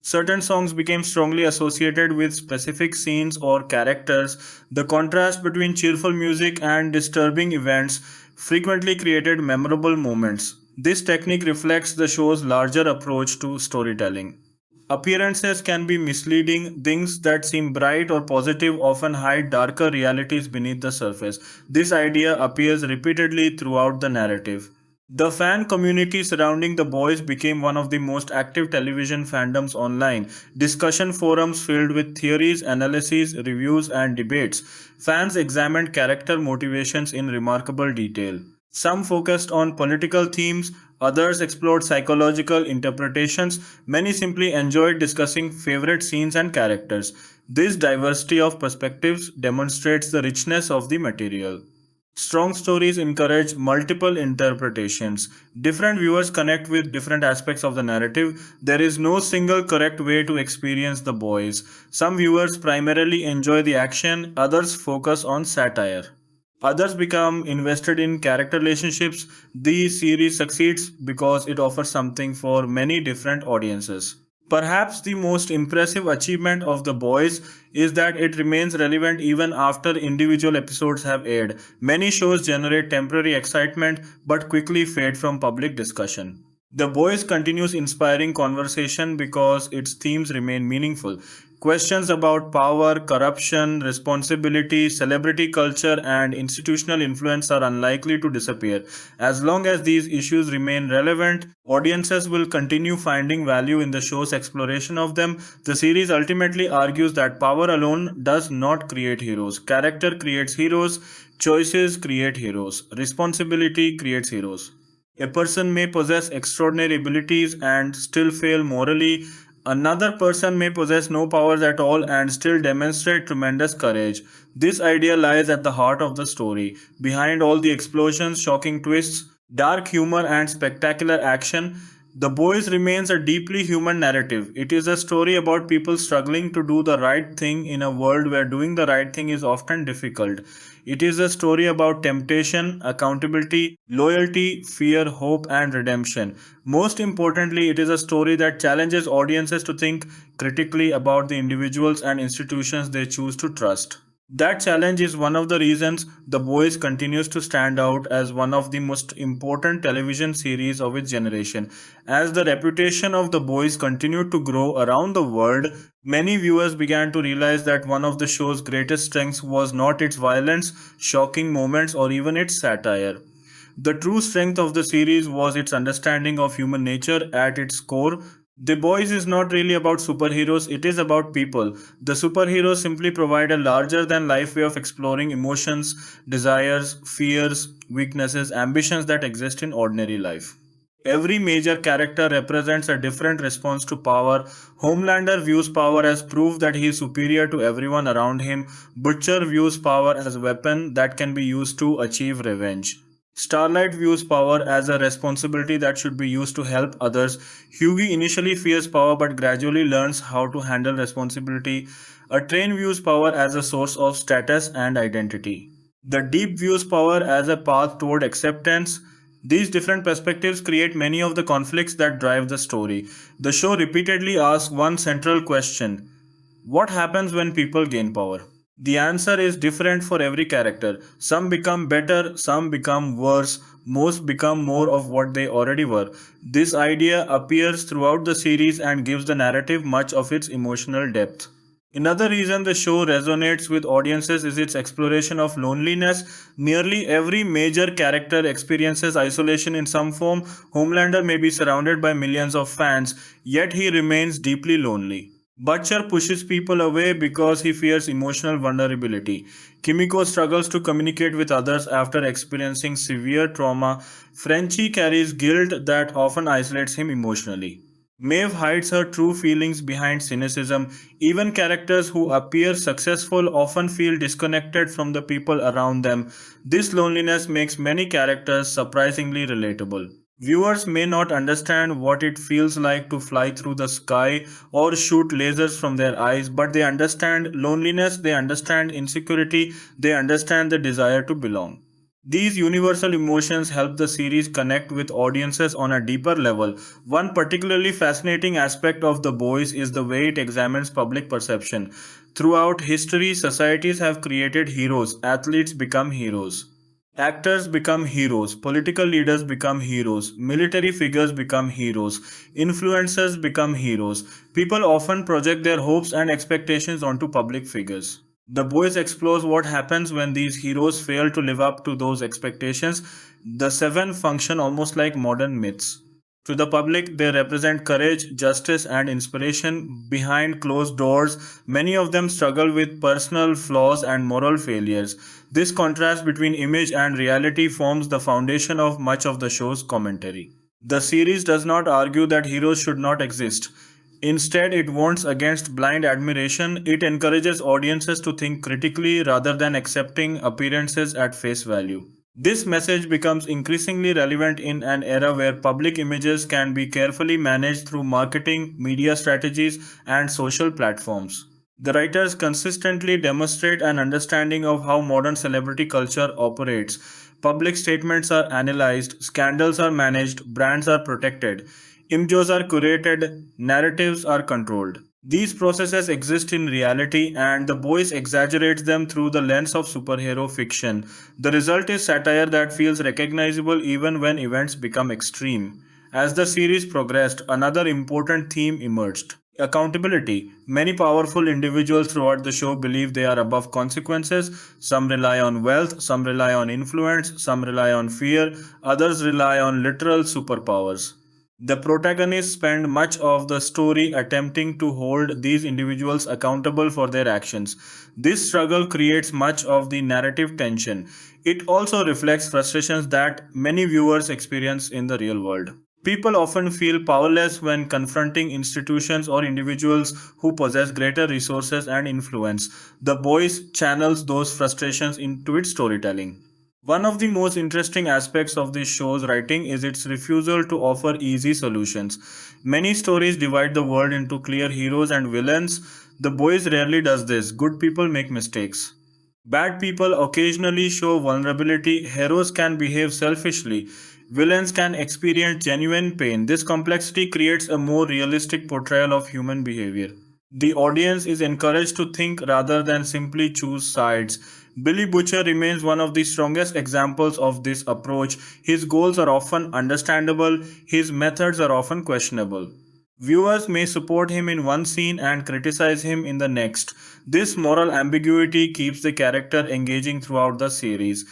Certain songs became strongly associated with specific scenes or characters. The contrast between cheerful music and disturbing events frequently created memorable moments. This technique reflects the show's larger approach to storytelling. Appearances can be misleading. Things that seem bright or positive often hide darker realities beneath the surface. This idea appears repeatedly throughout the narrative. The fan community surrounding the boys became one of the most active television fandoms online. Discussion forums filled with theories, analyses, reviews, and debates. Fans examined character motivations in remarkable detail. Some focused on political themes, others explored psychological interpretations, many simply enjoyed discussing favorite scenes and characters. This diversity of perspectives demonstrates the richness of the material. Strong stories encourage multiple interpretations. Different viewers connect with different aspects of the narrative. There is no single correct way to experience the boys. Some viewers primarily enjoy the action, others focus on satire. Others become invested in character relationships. The series succeeds because it offers something for many different audiences. Perhaps the most impressive achievement of The Boys is that it remains relevant even after individual episodes have aired. Many shows generate temporary excitement but quickly fade from public discussion. The Boys continues inspiring conversation because its themes remain meaningful. Questions about power, corruption, responsibility, celebrity culture, and institutional influence are unlikely to disappear. As long as these issues remain relevant, audiences will continue finding value in the show's exploration of them. The series ultimately argues that power alone does not create heroes. Character creates heroes, choices create heroes, responsibility creates heroes. A person may possess extraordinary abilities and still fail morally. Another person may possess no powers at all and still demonstrate tremendous courage. This idea lies at the heart of the story. Behind all the explosions, shocking twists, dark humor, and spectacular action, The Boys remains a deeply human narrative. It is a story about people struggling to do the right thing in a world where doing the right thing is often difficult. It is a story about temptation, accountability, loyalty, fear, hope, and redemption. Most importantly, it is a story that challenges audiences to think critically about the individuals and institutions they choose to trust. That challenge is one of the reasons The Boys continues to stand out as one of the most important television series of its generation. As the reputation of The Boys continued to grow around the world, many viewers began to realize that one of the show's greatest strengths was not its violence, shocking moments, or even its satire. The true strength of the series was its understanding of human nature at its core. The Boys is not really about superheroes, it is about people. The superheroes simply provide a larger than life way of exploring emotions, desires, fears, weaknesses, ambitions that exist in ordinary life. Every major character represents a different response to power. Homelander views power as proof that he is superior to everyone around him. Butcher views power as a weapon that can be used to achieve revenge. Starlight views power as a responsibility that should be used to help others. Hughie initially fears power but gradually learns how to handle responsibility. A train views power as a source of status and identity. The Deep views power as a path toward acceptance. These different perspectives create many of the conflicts that drive the story. The show repeatedly asks one central question: what happens when people gain power? The answer is different for every character. Some become better, some become worse, most become more of what they already were. This idea appears throughout the series and gives the narrative much of its emotional depth. Another reason the show resonates with audiences is its exploration of loneliness. Nearly every major character experiences isolation in some form. Homelander may be surrounded by millions of fans, yet he remains deeply lonely. Butcher pushes people away because he fears emotional vulnerability. Kimiko struggles to communicate with others after experiencing severe trauma. Frenchie carries guilt that often isolates him emotionally. Maeve hides her true feelings behind cynicism. Even characters who appear successful often feel disconnected from the people around them. This loneliness makes many characters surprisingly relatable. Viewers may not understand what it feels like to fly through the sky or shoot lasers from their eyes, but they understand loneliness, they understand insecurity, they understand the desire to belong. These universal emotions help the series connect with audiences on a deeper level. One particularly fascinating aspect of The Boys is the way it examines public perception. Throughout history, societies have created heroes, athletes become heroes. Actors become heroes, political leaders become heroes, military figures become heroes, influencers become heroes. People often project their hopes and expectations onto public figures. The Boys explores what happens when these heroes fail to live up to those expectations. The seven function almost like modern myths. To the public, they represent courage, justice, and inspiration. Behind closed doors, many of them struggle with personal flaws and moral failures. This contrast between image and reality forms the foundation of much of the show's commentary. The series does not argue that heroes should not exist. Instead, it warns against blind admiration. It encourages audiences to think critically rather than accepting appearances at face value. This message becomes increasingly relevant in an era where public images can be carefully managed through marketing, media strategies, and social platforms. The writers consistently demonstrate an understanding of how modern celebrity culture operates. Public statements are analyzed, scandals are managed, brands are protected. Images are curated, narratives are controlled. These processes exist in reality, and the boys exaggerate them through the lens of superhero fiction. The result is satire that feels recognizable even when events become extreme. As the series progressed, another important theme emerged: accountability. Many powerful individuals throughout the show believe they are above consequences. Some rely on wealth, some rely on influence, some rely on fear, others rely on literal superpowers. The protagonists spend much of the story attempting to hold these individuals accountable for their actions. This struggle creates much of the narrative tension. It also reflects frustrations that many viewers experience in the real world. People often feel powerless when confronting institutions or individuals who possess greater resources and influence. The Boys channels those frustrations into its storytelling. One of the most interesting aspects of this show's writing is its refusal to offer easy solutions. Many stories divide the world into clear heroes and villains. The Boys rarely does this. Good people make mistakes. Bad people occasionally show vulnerability. Heroes can behave selfishly. Villains can experience genuine pain. This complexity creates a more realistic portrayal of human behavior. The audience is encouraged to think rather than simply choose sides. Billy Butcher remains one of the strongest examples of this approach. His goals are often understandable, his methods are often questionable. Viewers may support him in one scene and criticize him in the next. This moral ambiguity keeps the character engaging throughout the series.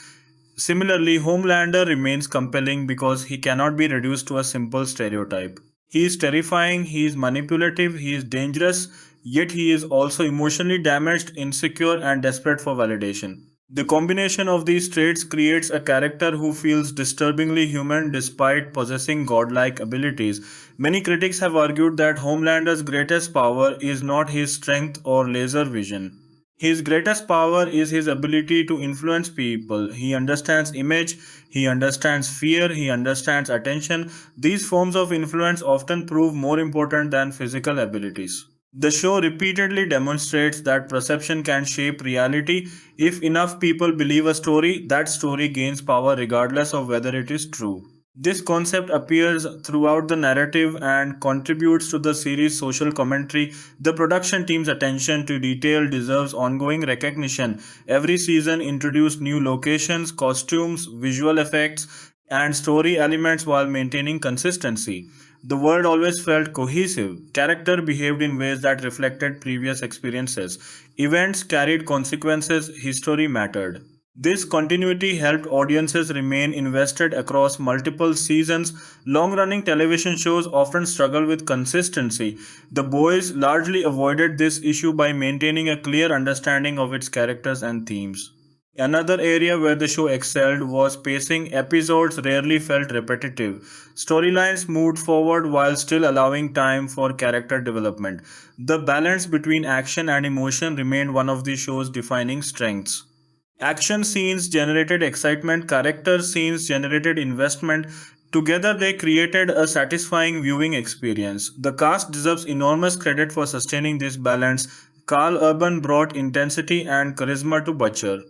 Similarly, Homelander remains compelling because he cannot be reduced to a simple stereotype. He is terrifying, he is manipulative, he is dangerous, yet he is also emotionally damaged, insecure, and desperate for validation. The combination of these traits creates a character who feels disturbingly human despite possessing godlike abilities. Many critics have argued that Homelander's greatest power is not his strength or laser vision. His greatest power is his ability to influence people. He understands image, he understands fear, he understands attention. These forms of influence often prove more important than physical abilities. The show repeatedly demonstrates that perception can shape reality. If enough people believe a story, that story gains power regardless of whether it is true. This concept appears throughout the narrative and contributes to the series' social commentary. The production team's attention to detail deserves ongoing recognition. Every season introduced new locations, costumes, visual effects, and story elements while maintaining consistency. The world always felt cohesive. Character behaved in ways that reflected previous experiences. Events carried consequences, history mattered. This continuity helped audiences remain invested across multiple seasons. Long running television shows often struggle with consistency. The Boys largely avoided this issue by maintaining a clear understanding of its characters and themes. Another area where the show excelled was pacing. Episodes rarely felt repetitive. Storylines moved forward while still allowing time for character development. The balance between action and emotion remained one of the show's defining strengths. Action scenes generated excitement, character scenes generated investment. Together, they created a satisfying viewing experience. The cast deserves enormous credit for sustaining this balance. Karl Urban brought intensity and charisma to Butcher.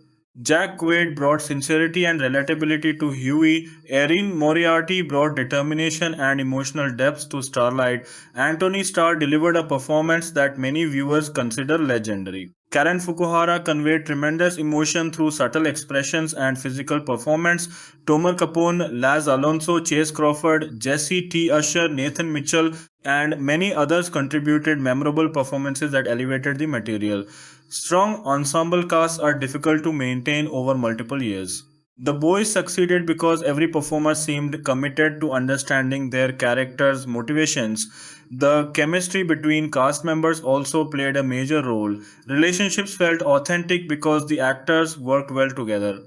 Jack Quaid brought sincerity and relatability to Huey. Erin Moriarty brought determination and emotional depth to Starlight. Antony Starr delivered a performance that many viewers consider legendary. Karen Fukuhara conveyed tremendous emotion through subtle expressions and physical performance. Tomer Capone, Laz Alonso, Chase Crawford, Jesse T. Usher, Nathan Mitchell, and many others contributed memorable performances that elevated the material. Strong ensemble casts are difficult to maintain over multiple years. The Boys succeeded because every performer seemed committed to understanding their characters' motivations. The chemistry between cast members also played a major role. Relationships felt authentic because the actors worked well together.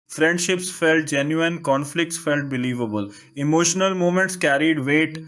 Friendships felt genuine, conflicts felt believable, emotional moments carried weight.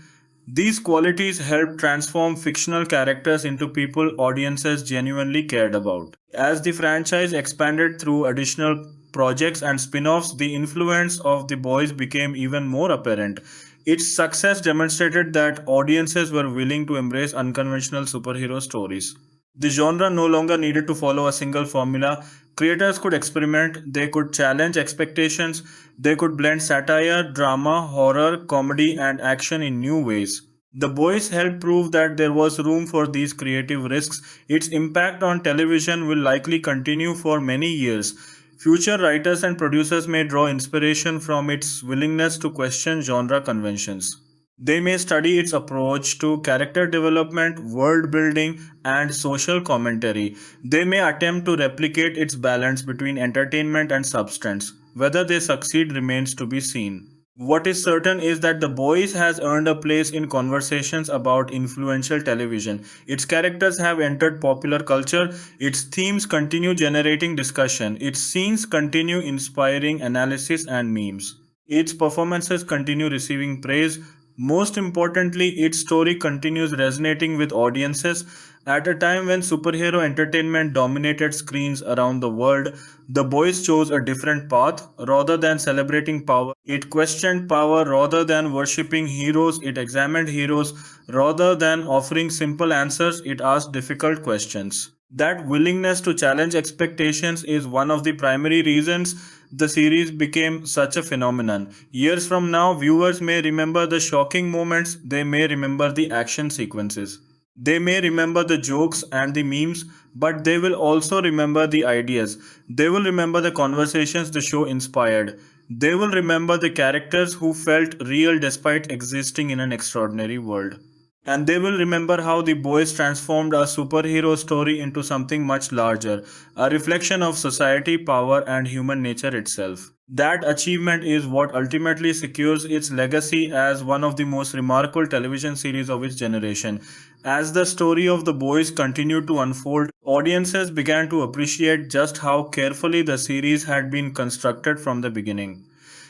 These qualities helped transform fictional characters into people audiences genuinely cared about. As the franchise expanded through additional projects and spin offs, the influence of the boys became even more apparent. Its success demonstrated that audiences were willing to embrace unconventional superhero stories. The genre no longer needed to follow a single formula. Creators could experiment, they could challenge expectations, they could blend satire, drama, horror, comedy, and action in new ways. The Boys helped prove that there was room for these creative risks. Its impact on television will likely continue for many years. Future writers and producers may draw inspiration from its willingness to question genre conventions. They may study its approach to character development, world building, and social commentary. They may attempt to replicate its balance between entertainment and substance. Whether they succeed remains to be seen. What is certain is that The Boys has earned a place in conversations about influential television. Its characters have entered popular culture, its themes continue generating discussion, its scenes continue inspiring analysis and memes. Its performances continue receiving praise. Most importantly, its story continues resonating with audiences. At a time when superhero entertainment dominated screens around the world, The Boys chose a different path. Rather than celebrating power, it questioned power. Rather than worshipping heroes, it examined heroes. Rather than offering simple answers, it asked difficult questions. That willingness to challenge expectations is one of the primary reasons the series became such a phenomenon. Years from now, viewers may remember the shocking moments, they may remember the action sequences. They may remember the jokes and the memes, but they will also remember the ideas. They will remember the conversations the show inspired. They will remember the characters who felt real despite existing in an extraordinary world. And they will remember how the boys transformed a superhero story into something much larger, a reflection of society, power, and human nature itself. That achievement is what ultimately secures its legacy as one of the most remarkable television series of its generation. As the story of the boys continued to unfold, audiences began to appreciate just how carefully the series had been constructed from the beginning.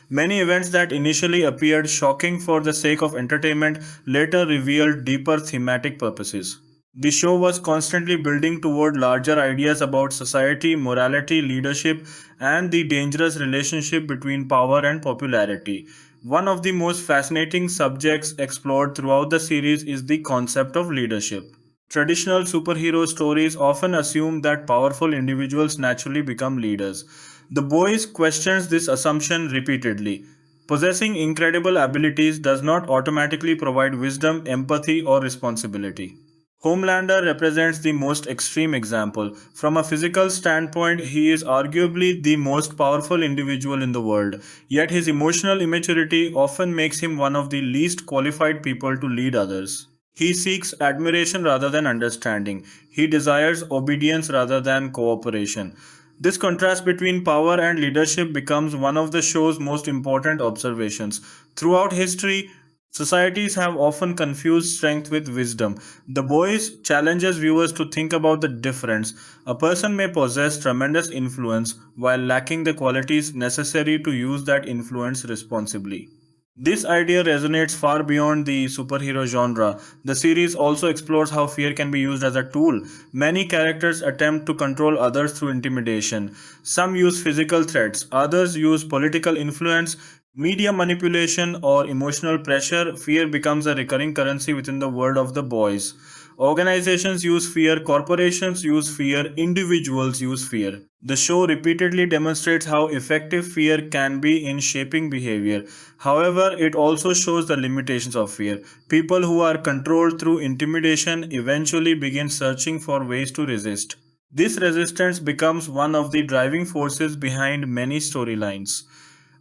Many events that initially appeared shocking for the sake of entertainment later revealed deeper thematic purposes. The show was constantly building toward larger ideas about society, morality, leadership, and the dangerous relationship between power and popularity. One of the most fascinating subjects explored throughout the series is the concept of leadership. Traditional superhero stories often assume that powerful individuals naturally become leaders. The Boys questions this assumption repeatedly. Possessing incredible abilities does not automatically provide wisdom, empathy, or responsibility. Homelander represents the most extreme example. From a physical standpoint, he is arguably the most powerful individual in the world, yet his emotional immaturity often makes him one of the least qualified people to lead others. He seeks admiration rather than understanding. He desires obedience rather than cooperation. This contrast between power and leadership becomes one of the show's most important observations. Throughout history, societies have often confused strength with wisdom. The Boys challenges viewers to think about the difference. A person may possess tremendous influence while lacking the qualities necessary to use that influence responsibly. This idea resonates far beyond the superhero genre. The series also explores how fear can be used as a tool. Many characters attempt to control others through intimidation. Some use physical threats, others use political influence, media manipulation, or emotional pressure. Fear becomes a recurring currency within the world of the boys. Organizations use fear, corporations use fear, individuals use fear. The show repeatedly demonstrates how effective fear can be in shaping behavior. However, it also shows the limitations of fear. People who are controlled through intimidation eventually begin searching for ways to resist. This resistance becomes one of the driving forces behind many storylines.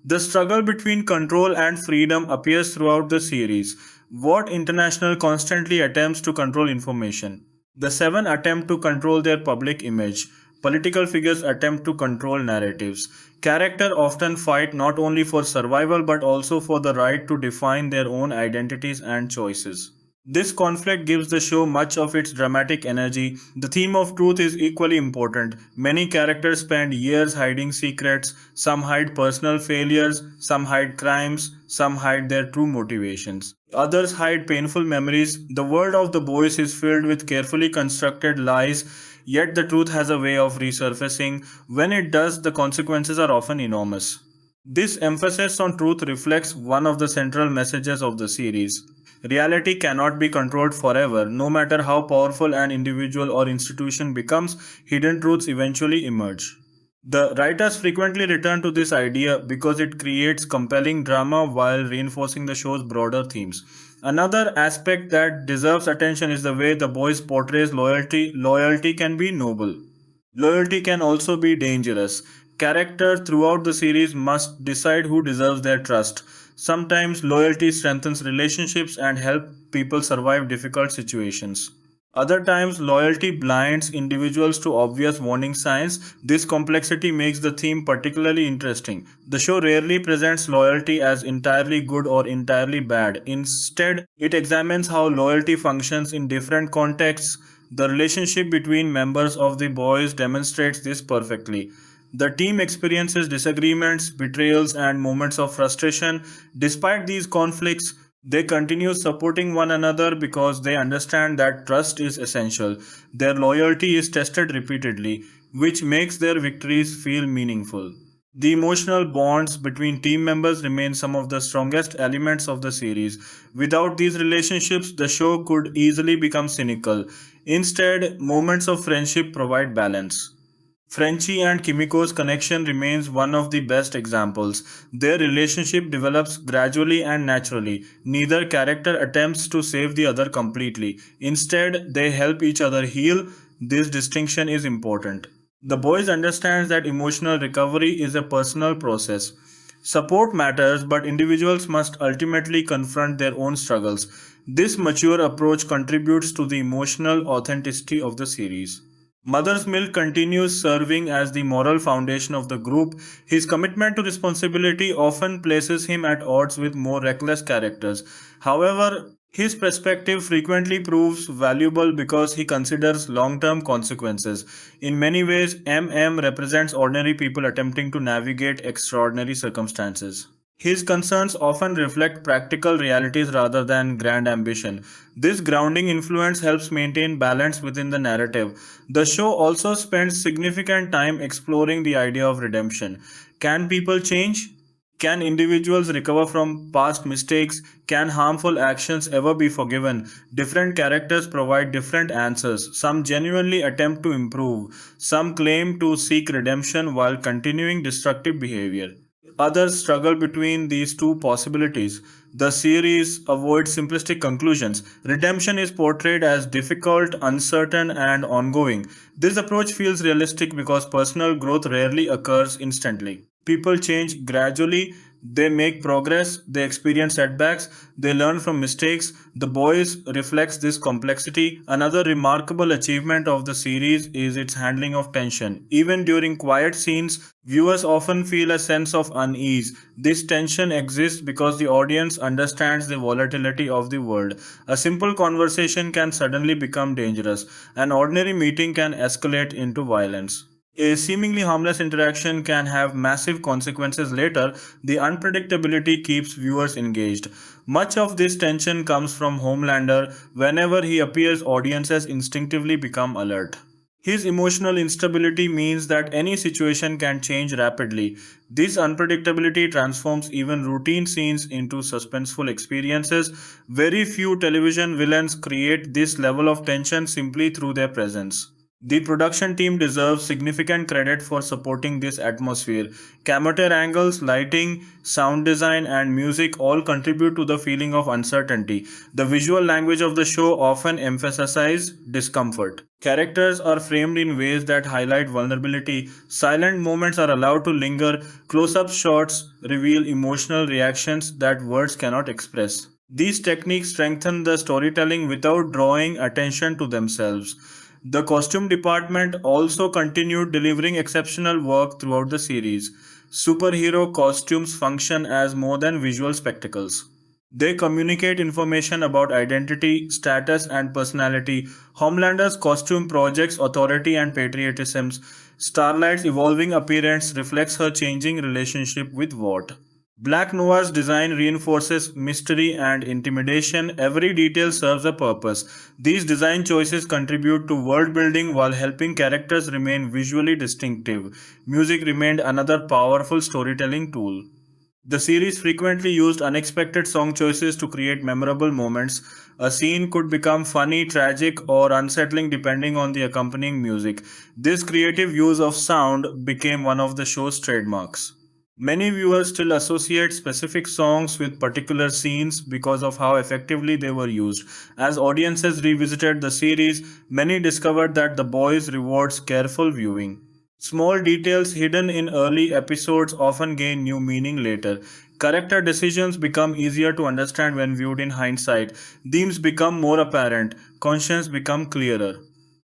The struggle between control and freedom appears throughout the series. What International constantly attempts to control information. The Seven attempt to control their public image. Political figures attempt to control narratives. Characters often fight not only for survival but also for the right to define their own identities and choices. This conflict gives the show much of its dramatic energy. The theme of truth is equally important. Many characters spend years hiding secrets. Some hide personal failures, some hide crimes, some hide their true motivations. Others hide painful memories. The world of the boys is filled with carefully constructed lies, yet the truth has a way of resurfacing. When it does, the consequences are often enormous. This emphasis on truth reflects one of the central messages of the series. Reality cannot be controlled forever. No matter how powerful an individual or institution becomes, hidden truths eventually emerge. The writers frequently return to this idea because it creates compelling drama while reinforcing the show's broader themes. Another aspect that deserves attention is the way the boys portrays loyalty. Loyalty can be noble. Loyalty can also be dangerous. Characters throughout the series must decide who deserves their trust. Sometimes loyalty strengthens relationships and help people survive difficult situations. Other times, loyalty blinds individuals to obvious warning signs. This complexity makes the theme particularly interesting. The show rarely presents loyalty as entirely good or entirely bad. Instead, it examines how loyalty functions in different contexts. The relationship between members of the boys demonstrates this perfectly. The team experiences disagreements, betrayals, and moments of frustration. Despite these conflicts, they continue supporting one another because they understand that trust is essential. Their loyalty is tested repeatedly, which makes their victories feel meaningful. The emotional bonds between team members remain some of the strongest elements of the series. Without these relationships, the show could easily become cynical. Instead, moments of friendship provide balance. Frenchie and Kimiko's connection remains one of the best examples. Their relationship develops gradually and naturally. Neither character attempts to save the other completely. Instead, they help each other heal. This distinction is important. The boys understands that emotional recovery is a personal process. Support matters, but individuals must ultimately confront their own struggles. This mature approach contributes to the emotional authenticity of the series. Mother's Milk continues serving as the moral foundation of the group. His commitment to responsibility often places him at odds with more reckless characters. However, his perspective frequently proves valuable because he considers long term consequences. In many ways, MM represents ordinary people attempting to navigate extraordinary circumstances. His concerns often reflect practical realities rather than grand ambition. This grounding influence helps maintain balance within the narrative. The show also spends significant time exploring the idea of redemption. Can people change? Can individuals recover from past mistakes? Can harmful actions ever be forgiven? Different characters provide different answers. Some genuinely attempt to improve, some claim to seek redemption while continuing destructive behavior. Others struggle between these two possibilities. The series avoids simplistic conclusions. Redemption is portrayed as difficult, uncertain, and ongoing. This approach feels realistic because personal growth rarely occurs instantly. People change gradually, they make progress, they experience setbacks, they learn from mistakes. The Boys reflects this complexity. Another remarkable achievement of the series is its handling of tension. Even during quiet scenes, viewers often feel a sense of unease. This tension exists because the audience understands the volatility of the world. A simple conversation can suddenly become dangerous. An ordinary meeting can escalate into violence. A seemingly harmless interaction can have massive consequences later. The unpredictability keeps viewers engaged. Much of this tension comes from Homelander. Whenever he appears, audiences instinctively become alert. His emotional instability means that any situation can change rapidly. This unpredictability transforms even routine scenes into suspenseful experiences. Very few television villains create this level of tension simply through their presence. The production team deserves significant credit for supporting this atmosphere. Camera angles, lighting, sound design, and music all contribute to the feeling of uncertainty. The visual language of the show often emphasizes discomfort. Characters are framed in ways that highlight vulnerability. Silent moments are allowed to linger. Close up shots reveal emotional reactions that words cannot express. These techniques strengthen the storytelling without drawing attention to themselves. The costume department also continued delivering exceptional work throughout the series. Superhero costumes function as more than visual spectacles. They communicate information about identity, status, and personality. Homelander's costume projects authority and patriotism. Starlight's evolving appearance reflects her changing relationship with Vought. Black Noah's design reinforces mystery and intimidation. Every detail serves a purpose. These design choices contribute to world building while helping characters remain visually distinctive. Music remained another powerful storytelling tool. The series frequently used unexpected song choices to create memorable moments. A scene could become funny, tragic, or unsettling depending on the accompanying music. This creative use of sound became one of the show's trademarks. Many viewers still associate specific songs with particular scenes because of how effectively they were used. As audiences revisited the series, many discovered that The Boys rewards careful viewing. Small details hidden in early episodes often gain new meaning later. Character decisions become easier to understand when viewed in hindsight. Themes become more apparent. Conscience become clearer.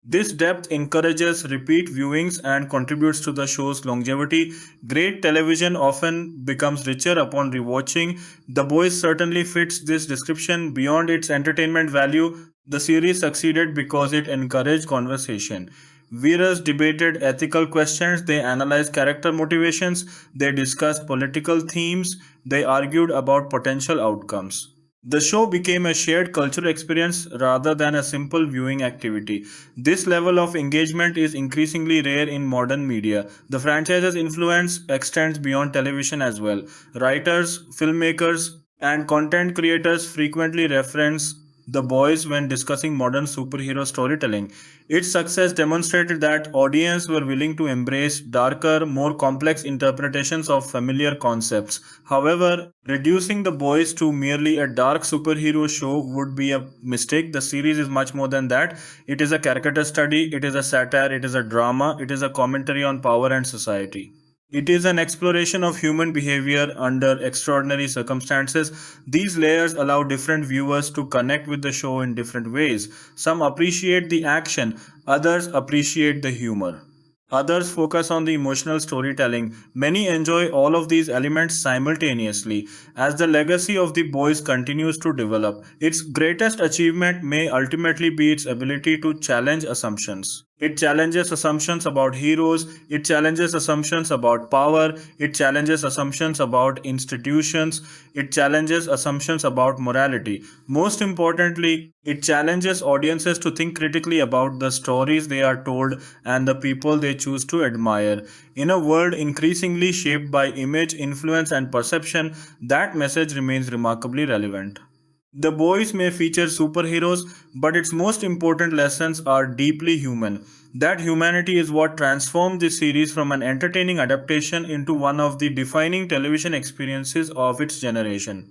This depth encourages repeat viewings and contributes to the show's longevity. Great television often becomes richer upon rewatching. The Boys certainly fits this description. Beyond its entertainment value, the series succeeded because it encouraged conversation. Viewers debated ethical questions, they analyzed character motivations, they discussed political themes, they argued about potential outcomes. The show became a shared cultural experience rather than a simple viewing activity. This level of engagement is increasingly rare in modern media. The franchise's influence extends beyond television as well. Writers, filmmakers, and content creators frequently reference The Boys when discussing modern superhero storytelling. Its success demonstrated that audiences were willing to embrace darker, more complex interpretations of familiar concepts. However, reducing The Boys to merely a dark superhero show would be a mistake. The series is much more than that. It is a caricature study, it is a satire, it is a drama, it is a commentary on power and society. It is an exploration of human behavior under extraordinary circumstances. These layers allow different viewers to connect with the show in different ways. Some appreciate the action, others appreciate the humor. Others focus on the emotional storytelling. Many enjoy all of these elements simultaneously. As the legacy of the boys continues to develop, its greatest achievement may ultimately be its ability to challenge assumptions. It challenges assumptions about heroes, it challenges assumptions about power, it challenges assumptions about institutions, it challenges assumptions about morality. Most importantly, it challenges audiences to think critically about the stories they are told and the people they choose to admire. In a world increasingly shaped by image, influence, and perception, that message remains remarkably relevant. The Boys may feature superheroes, but its most important lessons are deeply human. That humanity is what transformed this series from an entertaining adaptation into one of the defining television experiences of its generation.